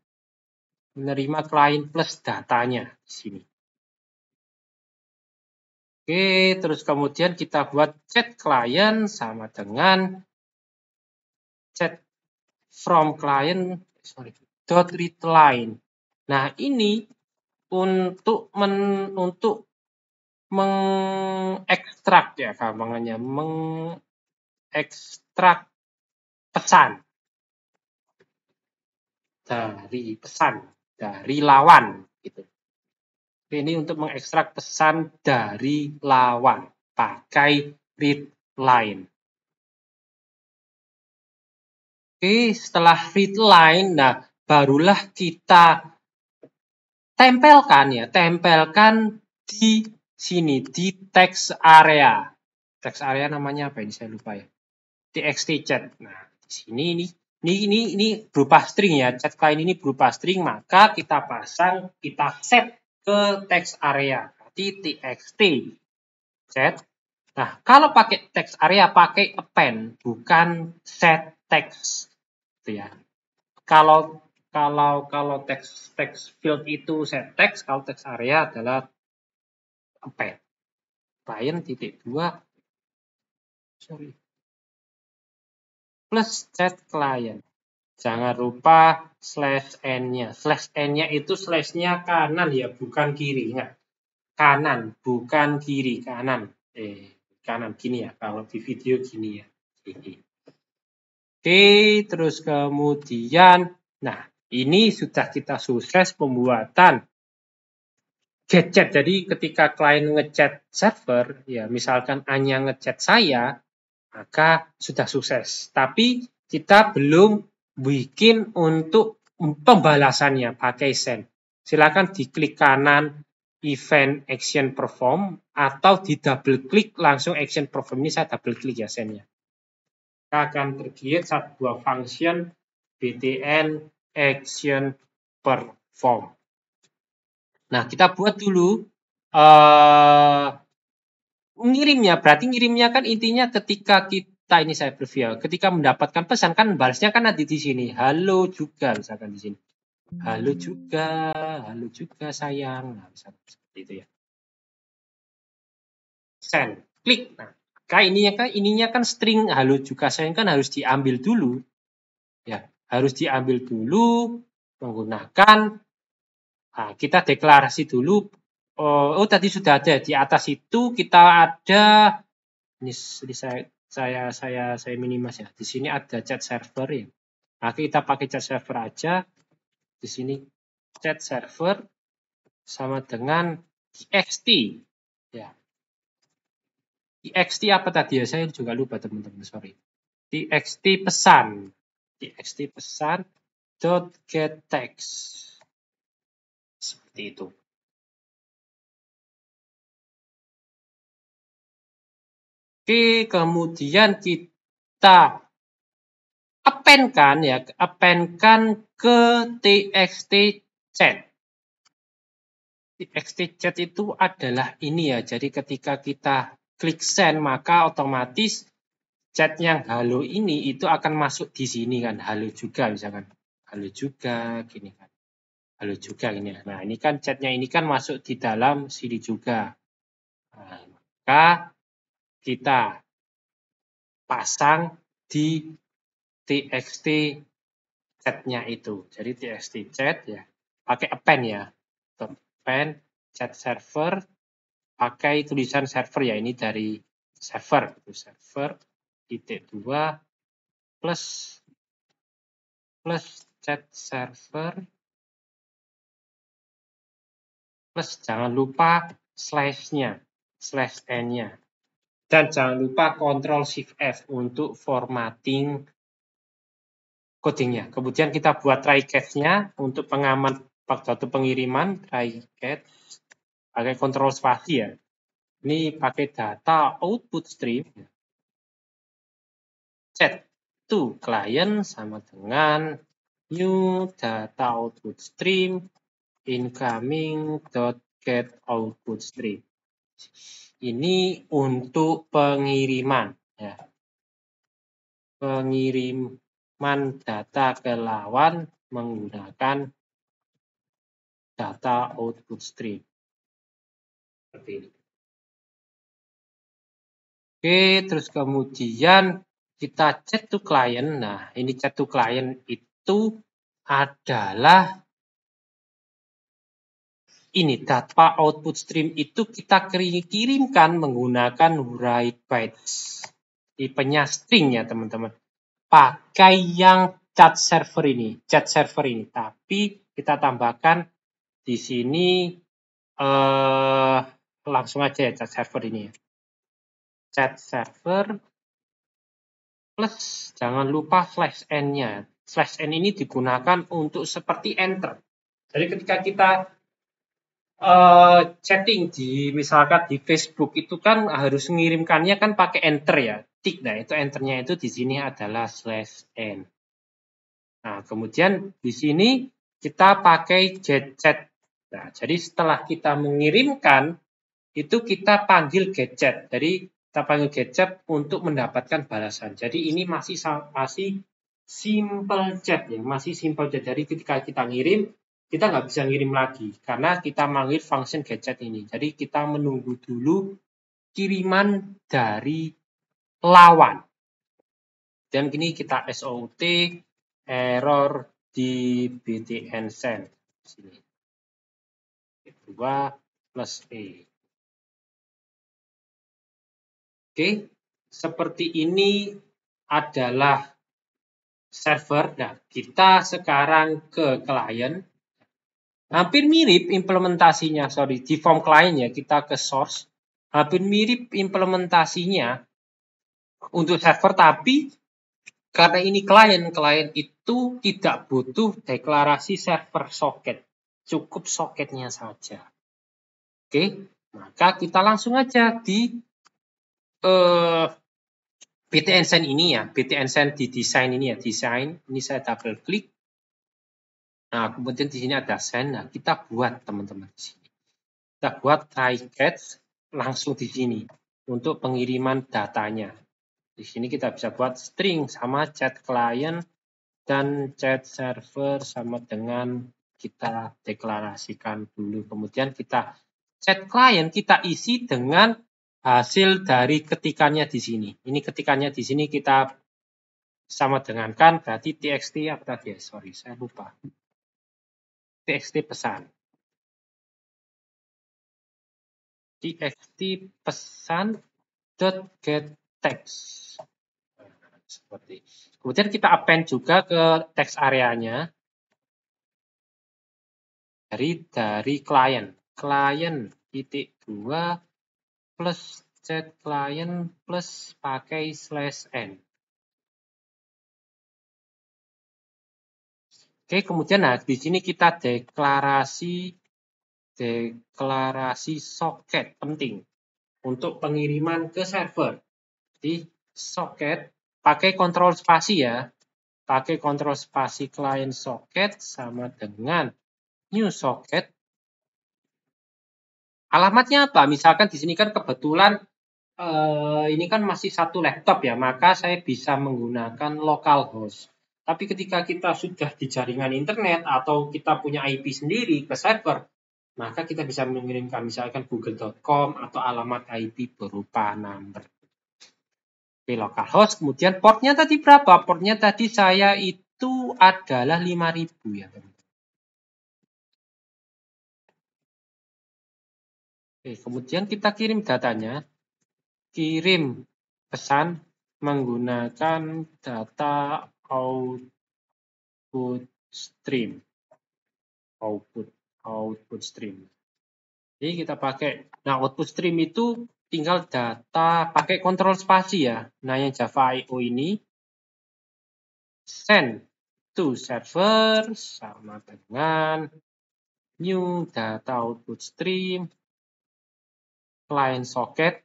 plus datanya di sini. Oke, terus kemudian kita buat chat client sama dengan chat from client dot read line. Nah, ini untuk mengekstrak ya, gampangannya mengekstrak pesan dari lawan gitu. Ini untuk mengekstrak pesan dari lawan pakai read line. Oke, setelah read line, nah barulah kita tempelkan di sini di text area. Text area namanya apa ini, saya lupa ya. Txt chat. Nah, di sini ini berupa string ya. Chat client ini berupa string, maka kita set ke text area. Berarti txt chat. Nah, kalau pakai text area pakai append, bukan set text. Gitu ya. Kalau text field itu set text, kalau text area adalah append. Client.2 plus chat client. Jangan lupa /n-nya. /n-nya itu /nya kanan ya, bukan kiri. Ingat, kanan, bukan kiri, kanan. Kanan gini ya, kalau di video gini ya. Oke, terus kemudian, nah ini sudah kita sukses pembuatan getChat. Jadi ketika klien ngechat server, ya misalkan hanya ngechat saya, maka sudah sukses. Tapi kita belum bikin untuk pembalasannya pakai send. Silakan diklik kanan event action perform atau di double klik langsung action perform. Ini saya double klik ya sendnya. Kita akan create sebuah function btn action perform. Nah, kita buat dulu ngirimnya. Berarti ngirimnya kan intinya ketika kita, ini saya preview, ketika mendapatkan pesan kan balasnya kan ada di sini. Halo juga, misalkan di sini. Halo juga sayang. Nah, misalkan seperti itu ya. Send, klik. Nah, ininya kan string halo juga sayang kan harus diambil dulu. Ya, harus diambil dulu menggunakan, nah, kita deklarasi dulu. Oh, tadi sudah ada di atas itu kita ada, ini saya minimas ya. Di sini ada chat server ya. Nah, kita pakai chat server aja. Di sini chat server sama dengan txt ya. Txt apa tadi ya? Saya juga lupa teman-teman, sorry. Txt pesan dot get text seperti itu. Oke, kemudian kita append-kan ke txt chat. Txt chat itu adalah ini ya. Jadi ketika kita klik send maka otomatis chat yang halo ini itu akan masuk di sini kan. Halo juga misalkan. Halo juga gini kan. Halo juga ini. Nah, ini kan chatnya ini kan masuk di dalam sini juga. Nah, maka kita pasang di txt chat-nya itu. Jadi txt chat ya, pakai append ya. Append chat server, pakai tulisan server ya, ini dari server. Server titik 2 plus chat server plus jangan lupa slash-nya, slash n-nya. Dan jangan lupa Ctrl Shift F untuk formatting codingnya. Kemudian kita buat try catch-nya untuk pengaman waktu pengiriman, try catch pakai kontrol spasi ya. Ini pakai data output stream. Chat to client sama dengan new data output stream incoming.get output stream. Ini untuk pengiriman ya. Pengiriman data ke lawan menggunakan data output stream. Seperti ini. Oke, terus kemudian kita chat to client. Nah, ini chat to client itu adalah ini data output stream itu kita kirimkan menggunakan write bytes. Tipenya string ya, teman-teman. Pakai yang chat server ini. Tapi kita tambahkan di sini langsung aja ya chat server ini ya. Chat server plus jangan lupa slash n-nya. Slash n ini digunakan untuk seperti enter. Jadi ketika kita chatting misalkan di Facebook itu kan harus mengirimkannya kan pakai enter ya. Tik. Nah, itu enternya itu di sini adalah slash n. Nah, kemudian di sini kita pakai getChat. Nah, jadi setelah kita mengirimkan itu kita panggil getChat. Jadi kita panggil getChat untuk mendapatkan balasan. Jadi ini masih simple chat ya, masih simple chat. Jadi ketika kita ngirim, kita nggak bisa ngirim lagi karena kita manggil function getChat ini. Jadi kita menunggu dulu kiriman dari lawan. Dan gini kita SOUT error di btn send sini. 2 plus E. Oke, seperti ini adalah server. Nah, kita sekarang ke klien. Hampir mirip implementasinya, di form client ya, kita ke source. Hampir mirip implementasinya untuk server, tapi karena ini klien itu tidak butuh deklarasi server socket. Cukup soketnya saja. Oke, maka kita langsung aja di btn send ini ya, btn send di desain ini ya, desain. Ini saya double klik. Nah, kemudian di sini ada send. Nah, kita buat teman-teman di sini. Kita buat try catch langsung di sini untuk pengiriman datanya. Di sini kita bisa buat string sama chat client dan chat server sama dengan kita deklarasikan dulu. Kemudian kita chat client kita isi dengan hasil dari ketikannya di sini. Ini ketikannya di sini kita sama dengan kan berarti txt apa tadi ya? Sorry, saya lupa. txt pesan. txt pesan .get text. Seperti. Kemudian kita append juga ke text areanya dari client. Client titik 2 plus chat client plus pakai /n. Oke, kemudian nah di sini kita deklarasi soket penting untuk pengiriman ke server. Di soket pakai kontrol spasi ya. Pakai kontrol spasi client socket sama dengan new socket. Alamatnya apa? Misalkan di sini kan kebetulan ini kan masih satu laptop ya, maka saya bisa menggunakan localhost. Tapi ketika kita sudah di jaringan internet atau kita punya IP sendiri ke server, maka kita bisa mengirimkan misalkan google.com atau alamat IP berupa number. Oke, localhost, kemudian portnya tadi berapa? Portnya tadi saya itu adalah 5000 ya teman-teman. Oke, kemudian kita kirim datanya. Kirim pesan menggunakan data output stream. Output stream. Jadi kita pakai, nah output stream itu tinggal data pakai kontrol spasi ya. Nah yang Java I/O ini send to server sama dengan new data output stream client socket.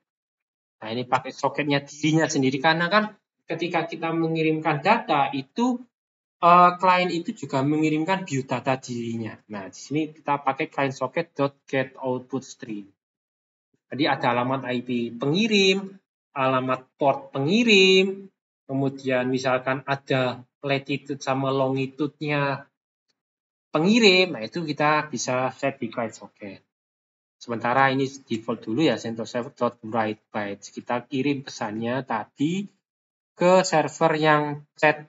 Nah, ini pakai soketnya dirinya sendiri karena kan ketika kita mengirimkan data itu klien itu juga mengirimkan view data dirinya. Nah, di sini kita pakai client socket.get output stream. Jadi ada alamat IP pengirim, alamat port pengirim, kemudian misalkan ada latitude sama longitude-nya pengirim. Nah, itu kita bisa set di client socket. Sementara ini default dulu ya, CentOS Server.WriteBytes. Kita kirim pesannya tadi ke server yang chat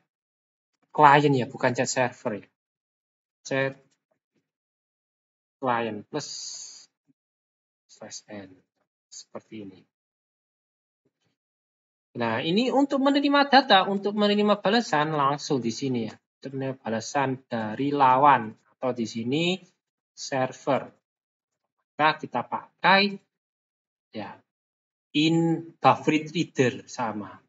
client ya, bukan chat server ya. Chat client plus /n. Seperti ini. Nah, ini untuk menerima data, untuk menerima balasan langsung di sini ya. Untuk menerima balasan dari lawan atau di sini server. Maka kita pakai ya in buffered reader sama.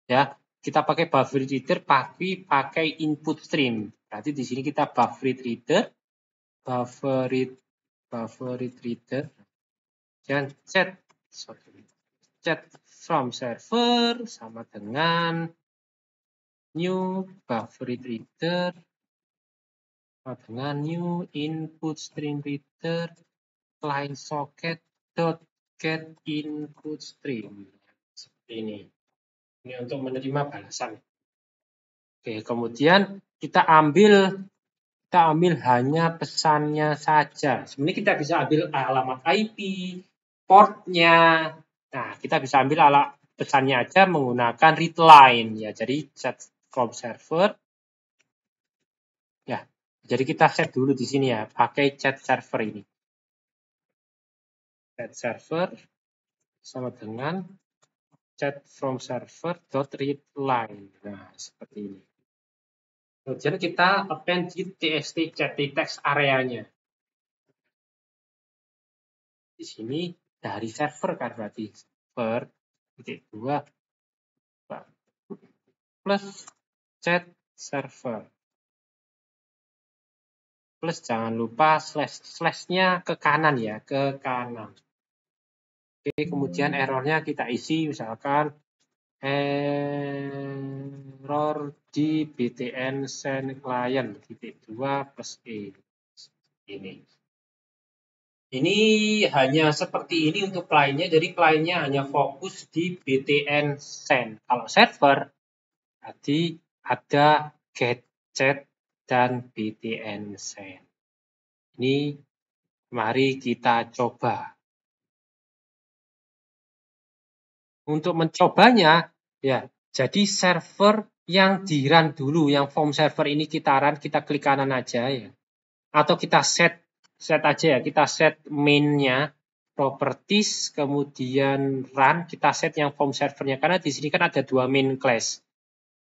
Ya, kita pakai buffered reader pakai input stream. Berarti di sini kita buffered reader dan chat from server sama dengan new buffered reader sama dengan new input stream reader client socket .get input stream. Seperti ini. Ini untuk menerima balasan. Oke, kemudian kita ambil hanya pesannya saja. Sebenarnya kita bisa ambil alamat IP, portnya. Nah, kita bisa ambil pesannya aja menggunakan read line ya. Jadi set from server. Ya. Jadi kita set dulu di sini ya, pakai chat server ini. Chat server sama dengan chat from server.readline. Nah, seperti ini. Kemudian kita append di txt chat di text areanya. Di sini dari server kan berarti server titik 2 plus chat server. Plus jangan lupa slash-nya ke kanan ya, ke kanan. Oke, kemudian errornya kita isi misalkan error di btn send client titik 2 plus e ini. Ini hanya seperti ini untuk kliennya, jadi kliennya hanya fokus di btn send. Kalau server tadi ada get chat dan btn send. Ini mari kita coba. Untuk mencobanya, ya, jadi server yang di run dulu, yang form server ini kita run, kita klik kanan aja ya. Atau kita set aja ya, kita set main-nya, properties, kemudian run, kita set yang form servernya, karena di sini kan ada 2 main class.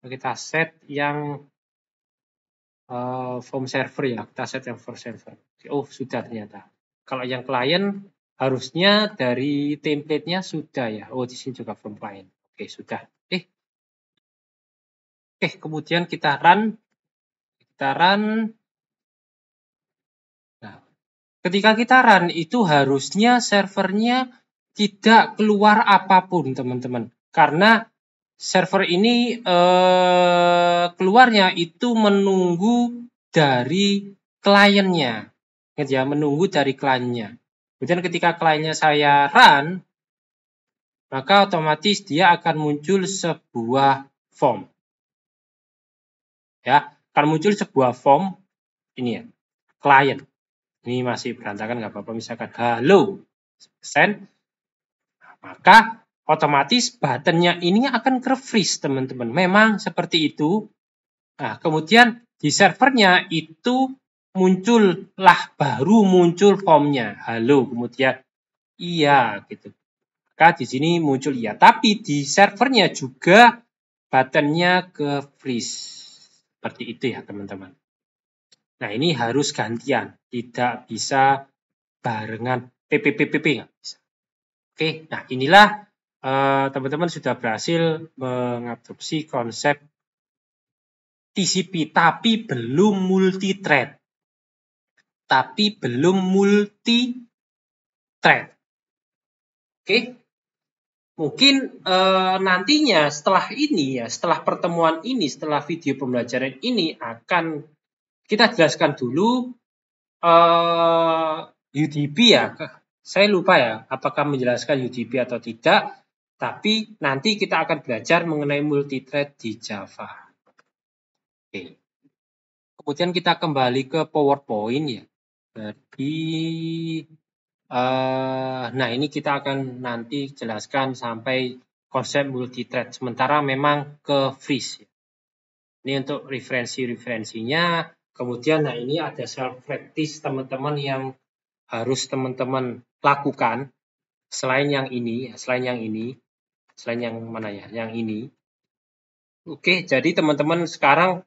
Kita set yang form server ya, kita set yang form server. Oh, sudah ternyata. Kalau yang client harusnya dari template-nya sudah ya. Oh, di sini juga form client. Oke, sudah. Kemudian kita run. Nah, ketika kita run itu harusnya servernya tidak keluar apapun, teman-teman. Karena server ini keluarnya itu menunggu dari kliennya. Ya, menunggu dari kliennya. Kemudian ketika kliennya saya run, maka otomatis dia akan muncul sebuah form. Ya, akan muncul sebuah form ini ya, client. Ini masih berantakan, nggak apa-apa, misalkan halo send, maka otomatis buttonnya ini akan ke-freeze, teman-teman. Memang seperti itu. Nah, kemudian di servernya itu baru muncul formnya halo, kemudian iya gitu. Maka di sini muncul iya, tapi di servernya juga buttonnya ke-freeze. Seperti itu ya, teman-teman. Nah, ini harus gantian, tidak bisa barengan PPPPP, nggak bisa. Oke, nah inilah teman-teman sudah berhasil mengadopsi konsep TCP, tapi belum multi-thread. Oke, mungkin nantinya setelah ini ya, setelah pertemuan ini, setelah video pembelajaran ini akan kita jelaskan dulu UDP ya. Saya lupa ya, apakah menjelaskan UDP atau tidak. Tapi nanti kita akan belajar mengenai multithread di Java. Oke. Kemudian kita kembali ke PowerPoint ya. Jadi, nah ini kita akan nanti jelaskan sampai konsep multithread. Sementara memang ke freeze. Ini untuk referensinya. Kemudian, nah ini ada self practice teman-teman yang harus teman-teman lakukan selain yang ini, selain yang mana ya? Yang ini. Oke, jadi teman-teman sekarang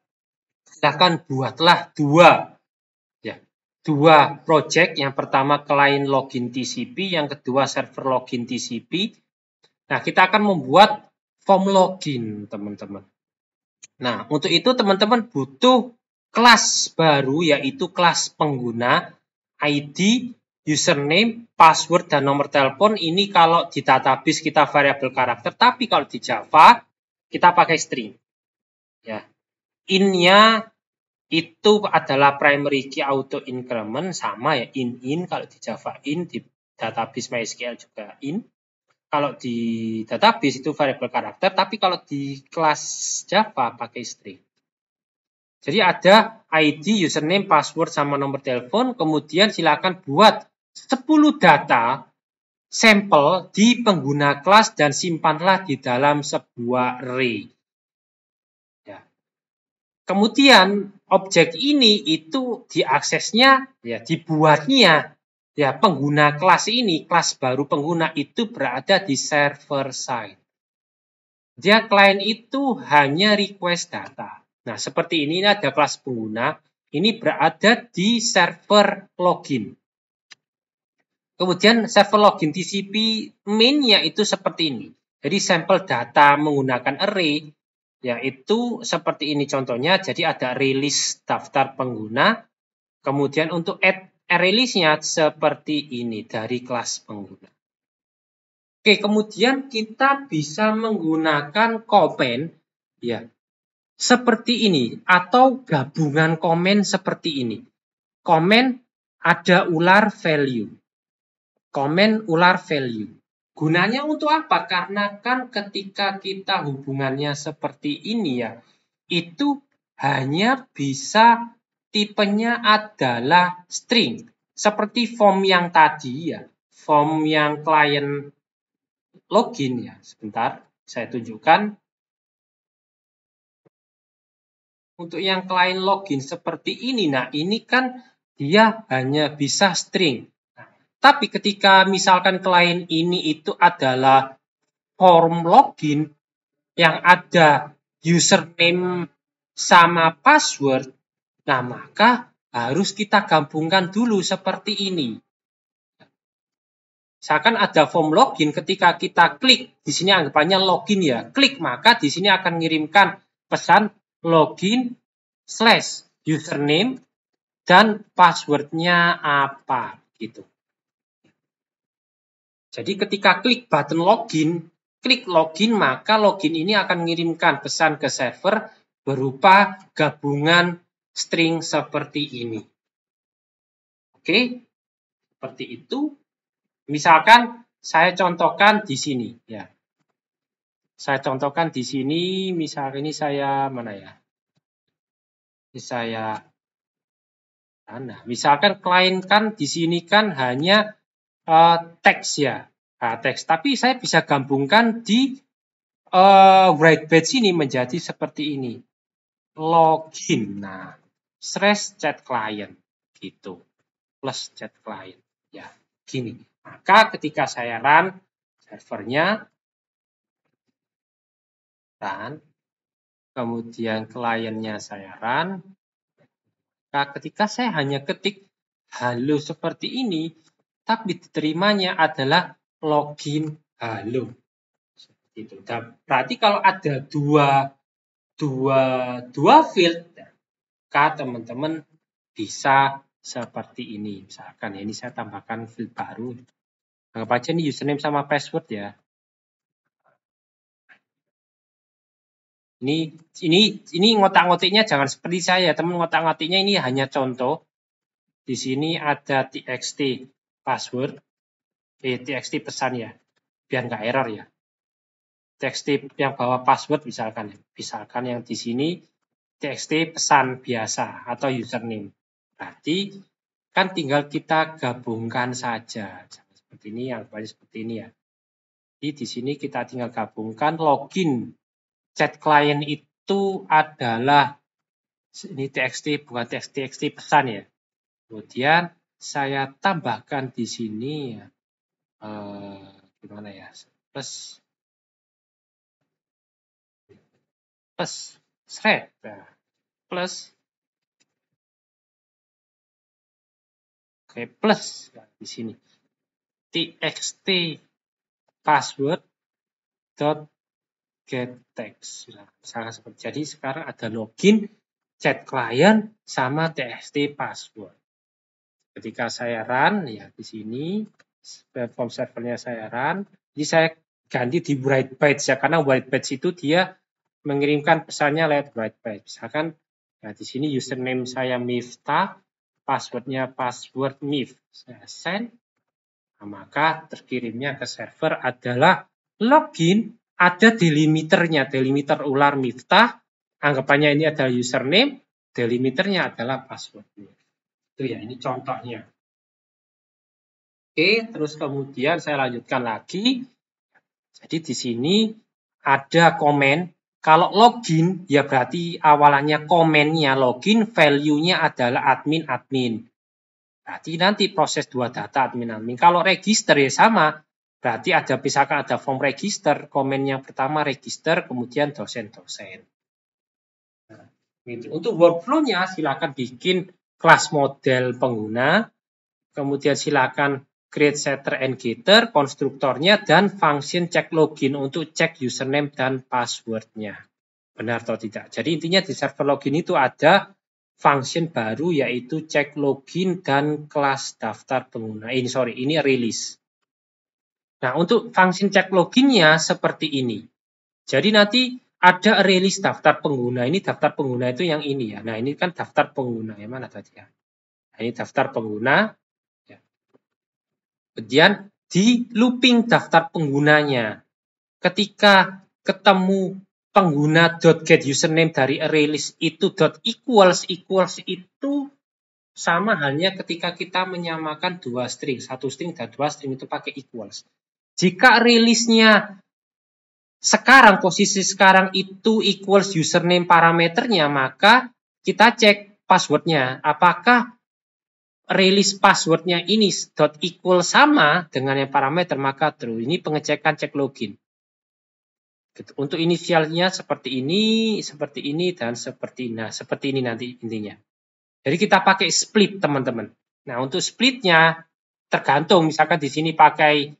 silahkan buatlah dua project. Yang pertama client login TCP, yang kedua server login TCP. Nah, kita akan membuat form login, teman-teman. Nah, untuk itu teman-teman butuh kelas baru, yaitu kelas pengguna, ID, username, password, dan nomor telepon. Ini kalau di database kita variabel karakter, tapi kalau di Java kita pakai string. Ya, in-nya itu adalah primary key auto increment, sama ya, in kalau di Java in, di database MySQL juga in. Kalau di database itu variabel karakter, tapi kalau di kelas Java pakai string. Jadi ada ID, username, password, sama nomor telepon. Kemudian silakan buat 10 data sampel di pengguna kelas dan simpanlah di dalam sebuah array. Ya. Kemudian objek ini itu diaksesnya, ya dibuatnya, ya pengguna kelas ini, kelas baru pengguna itu berada di server side. Dia klien itu hanya request data. Nah, seperti ini ada kelas pengguna, ini berada di server login. Kemudian server login TCP main-nya itu seperti ini. Jadi sampel data menggunakan array, yaitu seperti ini contohnya. Jadi ada release daftar pengguna. Kemudian untuk add release-nya seperti ini dari kelas pengguna. Oke, kemudian kita bisa menggunakan komen ya seperti ini atau gabungan komen seperti ini. Komen ada ular value. Komen ular value. Gunanya untuk apa? Karena kan ketika kita hubungannya seperti ini ya, itu hanya bisa tipenya adalah string. Seperti form yang tadi ya, form yang klien login ya. Sebentar, saya tunjukkan. Untuk yang klien login seperti ini, nah ini kan dia hanya bisa string. Nah, tapi ketika misalkan klien ini itu adalah form login yang ada username sama password, nah maka harus kita gabungkan dulu seperti ini. Misalkan ada form login, ketika kita klik, di sini anggapannya login ya, klik maka di sini akan mengirimkan pesan login / username dan passwordnya apa gitu. Jadi ketika klik button login, klik login maka login ini akan mengirimkan pesan ke server berupa gabungan string seperti ini. Oke, seperti itu. Misalkan saya contohkan di sini ya. Saya contohkan di sini, misalkan ini saya mana ya? Ini saya misalkan klien kan di sini kan hanya teks ya. Nah, teks, tapi saya bisa gabungkan di write batch ini menjadi seperti ini. Login. Nah, / chat client gitu. Plus chat client ya. Gini. Maka ketika saya run servernya, run, kemudian kliennya saya run, maka ketika saya hanya ketik halo seperti ini, tapi diterimanya adalah login halo. Seperti itu. Dan berarti kalau ada dua field, maka teman-teman bisa seperti ini. Misalkan ini saya tambahkan field baru. Anggap aja ini username sama password ya. Ini ngotak-ngotiknya jangan seperti saya, teman. Ngotak-ngotiknya ini hanya contoh. Di sini ada txt password, txt pesan ya, biar nggak error ya. Txt yang bawa password misalkan yang di sini txt pesan biasa atau username. Berarti kan tinggal kita gabungkan saja. Seperti ini, yang banyak seperti ini ya. Jadi di sini kita tinggal gabungkan login chat client itu adalah ini txt bukan txt pesan ya. Kemudian saya tambahkan di sini ya, gimana ya, plus thread ya. Plus plus ya, di sini txt password dot get text. Nah, misalnya seperti jadi sekarang ada login chat client sama txt password. Ketika saya run ya di sini platform servernya saya run, jadi saya ganti di write batch ya, karena write batch itu dia mengirimkan pesannya lewat write batch. Misalkan ya di sini username saya Miftah, passwordnya password Mif. Saya send, nah, maka terkirimnya ke server adalah login, ada delimiternya, delimiter ular Miftah, anggapannya ini adalah username, delimiternya adalah password. Itu ya, ini contohnya. Oke, terus kemudian saya lanjutkan lagi. Jadi di sini ada komen. Kalau login, ya berarti awalannya komennya login, value-nya adalah admin-admin. Berarti nanti proses dua data admin-admin. Kalau register ya sama. Berarti ada, misalkan ada form register, komen yang pertama register, kemudian dosen-dosen. Nah, gitu. Untuk workflow-nya silakan bikin kelas model pengguna, kemudian silakan create setter and getter, konstruktornya, dan function check login untuk cek username dan passwordnya. Benar atau tidak. Jadi intinya di server login itu ada function baru yaitu cek login dan kelas daftar pengguna. Ini release. Nah, untuk function check loginnya seperti ini. Jadi nanti ada array list daftar pengguna. Ini daftar pengguna itu yang ini ya. Nah, ini kan daftar pengguna. Yang mana tadi ya? Nah, ini daftar pengguna. Ya. Kemudian di looping daftar penggunanya. Ketika ketemu pengguna .get username dari array list itu .equals itu sama halnya ketika kita menyamakan dua string, satu string dan dua string itu pakai equals. Jika array list-nya sekarang, posisi sekarang itu equals username parameternya, maka kita cek passwordnya. Apakah array list passwordnya ini .equal sama dengan yang parameter, maka true. Ini pengecekan cek login. Untuk inisialnya seperti ini, dan seperti ini. Nah, seperti ini nanti intinya. Jadi kita pakai split, teman-teman. Nah, untuk splitnya tergantung. Misalkan di sini pakai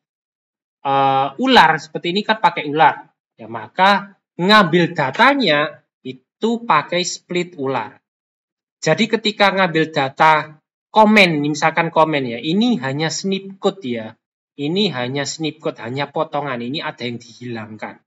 ular, seperti ini kan pakai ular. Ya, maka ngambil datanya itu pakai split ular. Jadi ketika ngambil data komen, misalkan komen ya, ini hanya snip code ya. Ini hanya snip code, hanya potongan. Ini ada yang dihilangkan.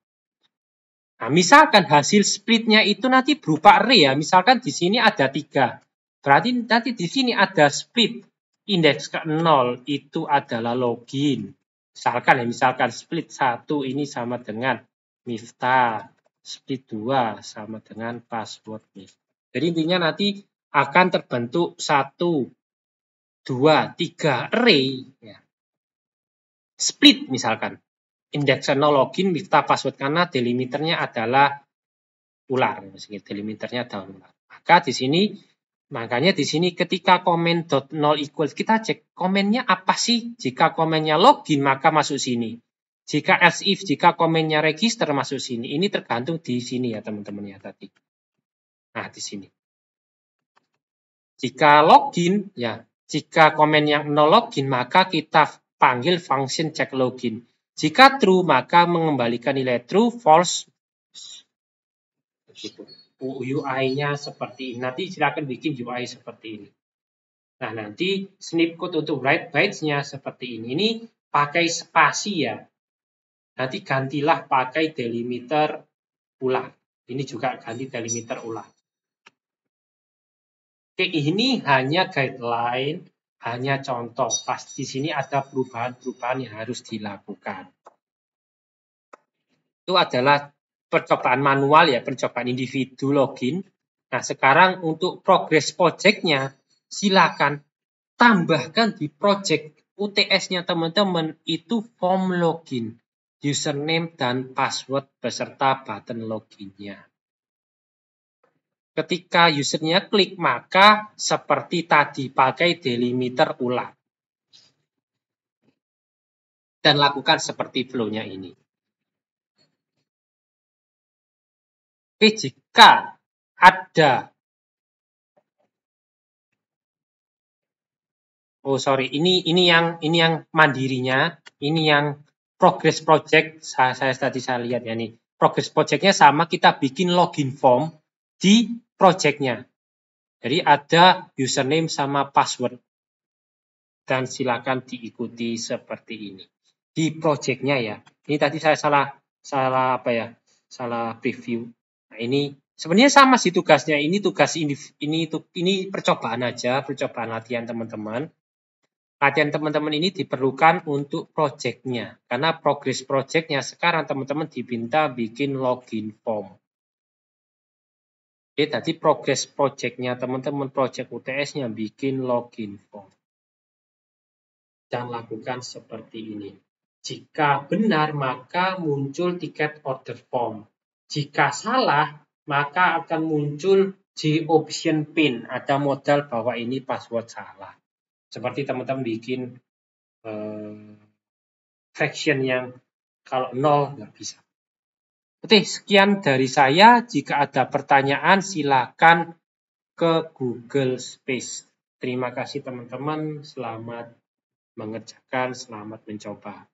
Nah, misalkan hasil splitnya itu nanti berupa array ya. Misalkan di sini ada 3. Berarti nanti di sini ada split indeks ke 0 itu adalah login. Misalkan split 1 ini sama dengan Miftah, split 2 sama dengan password nih. Jadi intinya nanti akan terbentuk 1, 2, 3 array ya. Split misalkan. Indeks 0 login Miftah password karena delimiternya adalah ular, delimiternya adalah ular. Makanya di sini ketika komen .0 equals kita cek komennya apa sih? Jika komennya login maka masuk sini. Jika else if, jika komennya register masuk sini. Ini tergantung di sini ya teman-teman ya tadi. Nah, di sini. Jika login ya, jika komen yang 0 login maka kita panggil function check login. Jika true maka mengembalikan nilai true, false. Begitu. UI-nya seperti ini. Nanti silakan bikin UI seperti ini. Nah, nanti snip code untuk write bytes-nya seperti ini. Ini pakai spasi ya. Nanti gantilah pakai delimiter ulang. Ini juga ganti delimiter ulang. Oke, ini hanya guideline, hanya contoh. Pasti di sini ada perubahan-perubahan yang harus dilakukan. Itu adalah percobaan manual ya, percobaan individu login. Nah, sekarang untuk progress project-nya, silakan tambahkan di project UTS-nya teman-teman itu form login, username dan password beserta button login-nya. Ketika usernya klik, maka seperti tadi pakai delimiter ulang. Dan lakukan seperti flow-nya ini. Oke, jika ada ini yang mandirinya, ini yang progress project saya tadi lihat ya nih. Progress projectnya sama, kita bikin login form di projectnya. Jadi ada username sama password. Dan silakan diikuti seperti ini. Di projectnya ya. Ini tadi saya salah preview. Nah, ini sebenarnya sama sih tugasnya. Ini percobaan aja, percobaan latihan teman-teman. Latihan teman-teman ini diperlukan untuk projectnya. Karena progress projectnya sekarang teman-teman diminta bikin login form. Oke, tadi progress projectnya teman-teman, project UTS-nya bikin login form. Dan lakukan seperti ini. Jika benar, maka muncul tiket order form. Jika salah, maka akan muncul J option pin. Ada modal bahwa ini password salah. Seperti teman-teman bikin fraction yang kalau 0 nggak bisa. Oke, sekian dari saya. Jika ada pertanyaan, silakan ke Google Space. Terima kasih teman-teman. Selamat mengerjakan, selamat mencoba.